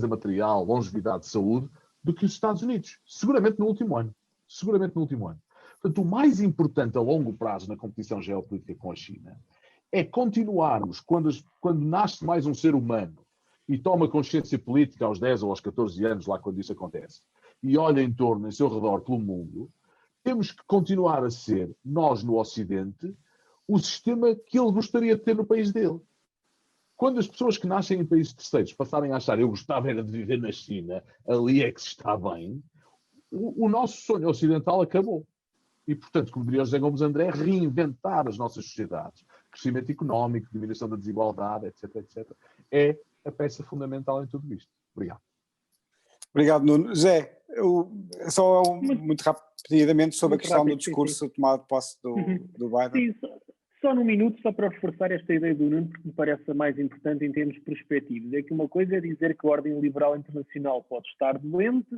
material, longevidade, saúde, do que os Estados Unidos. Seguramente no último ano. Portanto, o mais importante a longo prazo na competição geopolítica com a China é continuarmos, quando nasce mais um ser humano e toma consciência política aos 10 ou aos 14 anos, lá quando isso acontece, e olha em torno, em seu redor, pelo mundo, temos que continuar a ser, nós no Ocidente, o sistema que ele gostaria de ter no país dele. Quando as pessoas que nascem em países terceiros passarem a achar eu gostava era de viver na China, ali é que se está bem, o nosso sonho ocidental acabou. E, portanto, como diria o José Gomes André, reinventar as nossas sociedades. Crescimento económico, diminuição da desigualdade, etc., etc., é a peça fundamental em tudo isto. Obrigado. Obrigado, Nuno. Zé, muito rapidamente sobre a questão do discurso tomado de posse do Biden. Sim, só num minuto, só para reforçar esta ideia do Nuno, porque me parece a mais importante em termos perspectivos. É que uma coisa é dizer que a ordem liberal internacional pode estar doente,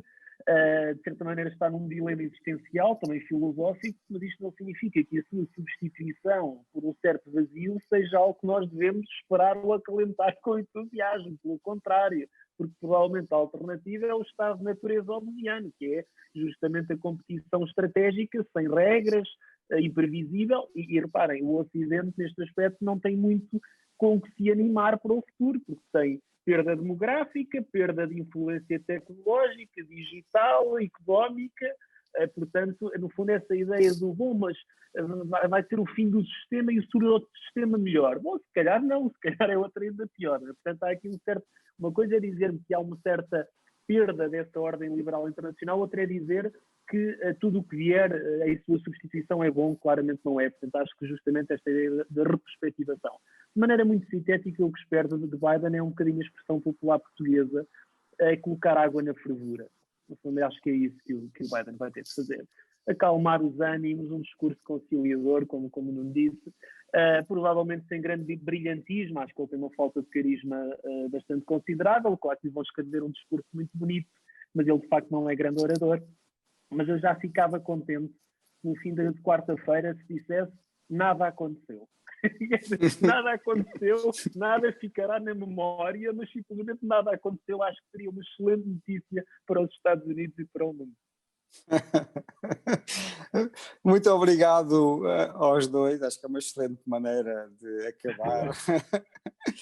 de certa maneira está num dilema existencial, também filosófico, mas isto não significa que a sua substituição por um certo vazio seja algo que nós devemos esperar ou acalentar com entusiasmo. Pelo contrário, porque provavelmente a alternativa é o estado de natureza obsidiano, que é justamente a competição estratégica, sem regras, imprevisível, e reparem, o Ocidente neste aspecto não tem muito com que se animar para o futuro, porque tem perda demográfica, perda de influência tecnológica, digital, económica, portanto, no fundo essa ideia do bom, mas vai ser o fim do sistema e surge outro sistema melhor. Bom, se calhar não, se calhar é outra ainda pior. Portanto, há aqui uma coisa é dizer-me que há uma certa perda dessa ordem liberal internacional, outra é dizer que tudo o que vier em sua substituição é bom, claramente não é. Portanto, acho que justamente esta ideia da reperspectivação. De maneira muito sintética, o que espero de Biden é um bocadinho a expressão popular portuguesa, é colocar água na fervura. No fundo, acho que é isso que o Biden vai ter de fazer. acalmar os ânimos, um discurso conciliador, como não disse, provavelmente sem grande brilhantismo, acho que ele tem uma falta de carisma bastante considerável, claro que vão escrever um discurso muito bonito, mas ele de facto não é grande orador. Mas eu já ficava contente no fim de quarta-feira se dissesse nada aconteceu. Nada aconteceu, nada ficará na memória, mas simplesmente nada aconteceu. Acho que seria uma excelente notícia para os Estados Unidos e para o mundo. Muito obrigado aos dois, acho que é uma excelente maneira de acabar.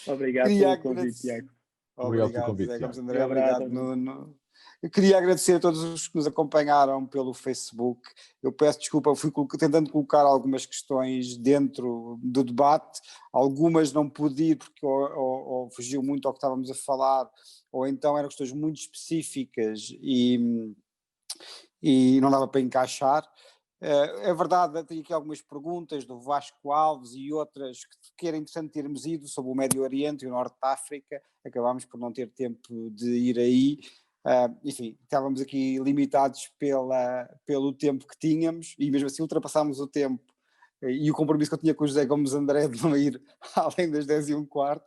Obrigado pelo convite, Tiago. Obrigado, José Gomes André, Obrigado, obrigado, Nuno. Eu queria agradecer a todos os que nos acompanharam pelo Facebook. Eu peço desculpa, fui tentando colocar algumas questões dentro do debate, algumas não pude ir porque ou fugiu muito ao que estávamos a falar, ou então eram questões muito específicas e não dava para encaixar. É verdade, tenho aqui algumas perguntas do Vasco Alves e outras que era interessante termos ido sobre o Médio Oriente e o Norte de África, acabámos por não ter tempo de ir aí. Enfim, estávamos aqui limitados pelo tempo que tínhamos e mesmo assim ultrapassámos o tempo e o compromisso que eu tinha com o José Gomes André de não ir além das 10h15.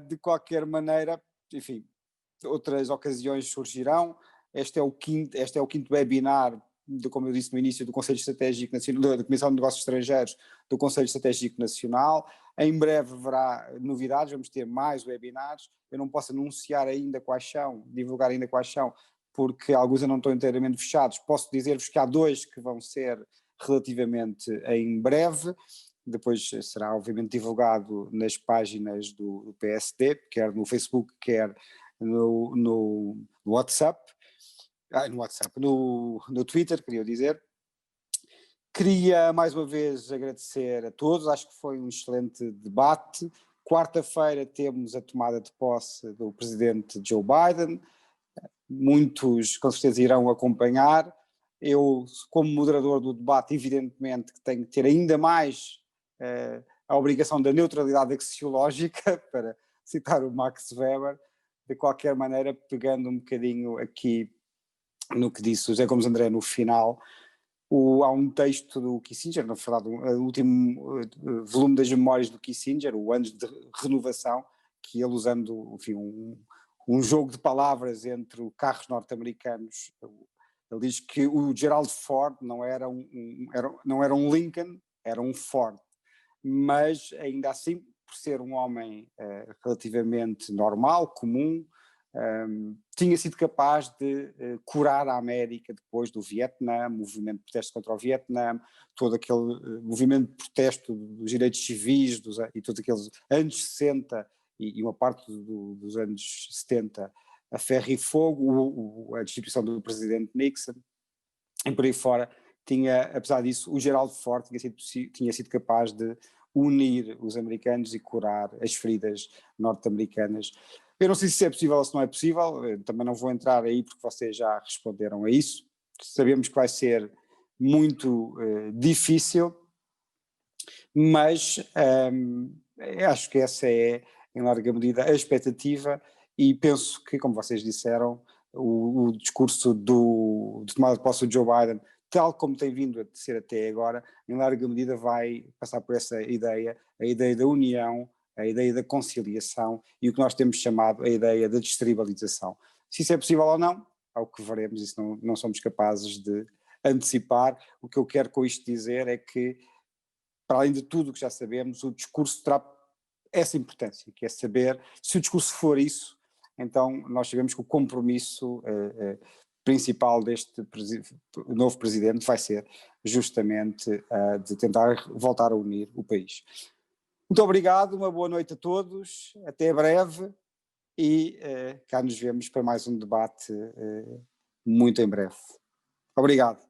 De qualquer maneira, enfim, outras ocasiões surgirão. Este é o quinto webinar, como eu disse no início, do Conselho Estratégico Nacional, da Comissão de Negócios Estrangeiros do Conselho Estratégico Nacional. Em breve haverá novidades, vamos ter mais webinars. Eu não posso anunciar ainda quais são, divulgar ainda quais são, porque alguns ainda não estão inteiramente fechados. Posso dizer-vos que há 2 que vão ser relativamente em breve. Depois será obviamente divulgado nas páginas do PSD, quer no Facebook, quer no WhatsApp. No Twitter, queria dizer. Queria mais uma vez agradecer a todos, acho que foi um excelente debate. Quarta-feira temos a tomada de posse do presidente Joe Biden, muitos com certeza irão acompanhar. Eu, como moderador do debate, evidentemente que tenho que ter ainda mais a obrigação da neutralidade axiológica, para citar o Max Weber. De qualquer maneira, pegando um bocadinho aqui no que disse o José Gomes André no final, há um texto do Kissinger, na verdade o último volume das memórias do Kissinger, o Anos de Renovação, que ele usando, enfim, um jogo de palavras entre carros norte-americanos, ele diz que o Gerald Ford não era um Lincoln, era um Ford, mas ainda assim, por ser um homem relativamente normal, comum, tinha sido capaz de curar a América depois do Vietnã, movimento de protesto contra o Vietnã, todo aquele movimento de protesto dos direitos civis e todos aqueles anos 60 e uma parte dos anos 70 a ferro e fogo, a destituição do presidente Nixon e por aí fora. Apesar disso, o Gerald Ford tinha sido capaz de unir os americanos e curar as feridas norte-americanas. Eu não sei se é possível ou se não é possível, também não vou entrar aí porque vocês já responderam a isso. Sabemos que vai ser muito difícil, mas acho que essa é, em larga medida, a expectativa e penso que, como vocês disseram, o discurso de tomada de posse do Joe Biden, tal como tem vindo a ser até agora, em larga medida vai passar por essa ideia, a ideia da união, a ideia da conciliação e o que nós temos chamado a ideia da destribalização. Se isso é possível ou não, é o que veremos, isso não somos capazes de antecipar. O que eu quero com isto dizer é que, para além de tudo o que já sabemos, o discurso terá essa importância, que é saber, se o discurso for isso, então nós sabemos que o compromisso principal deste novo presidente vai ser justamente de tentar voltar a unir o país. Muito obrigado, uma boa noite a todos, até breve e cá nos vemos para mais um debate muito em breve. Obrigado.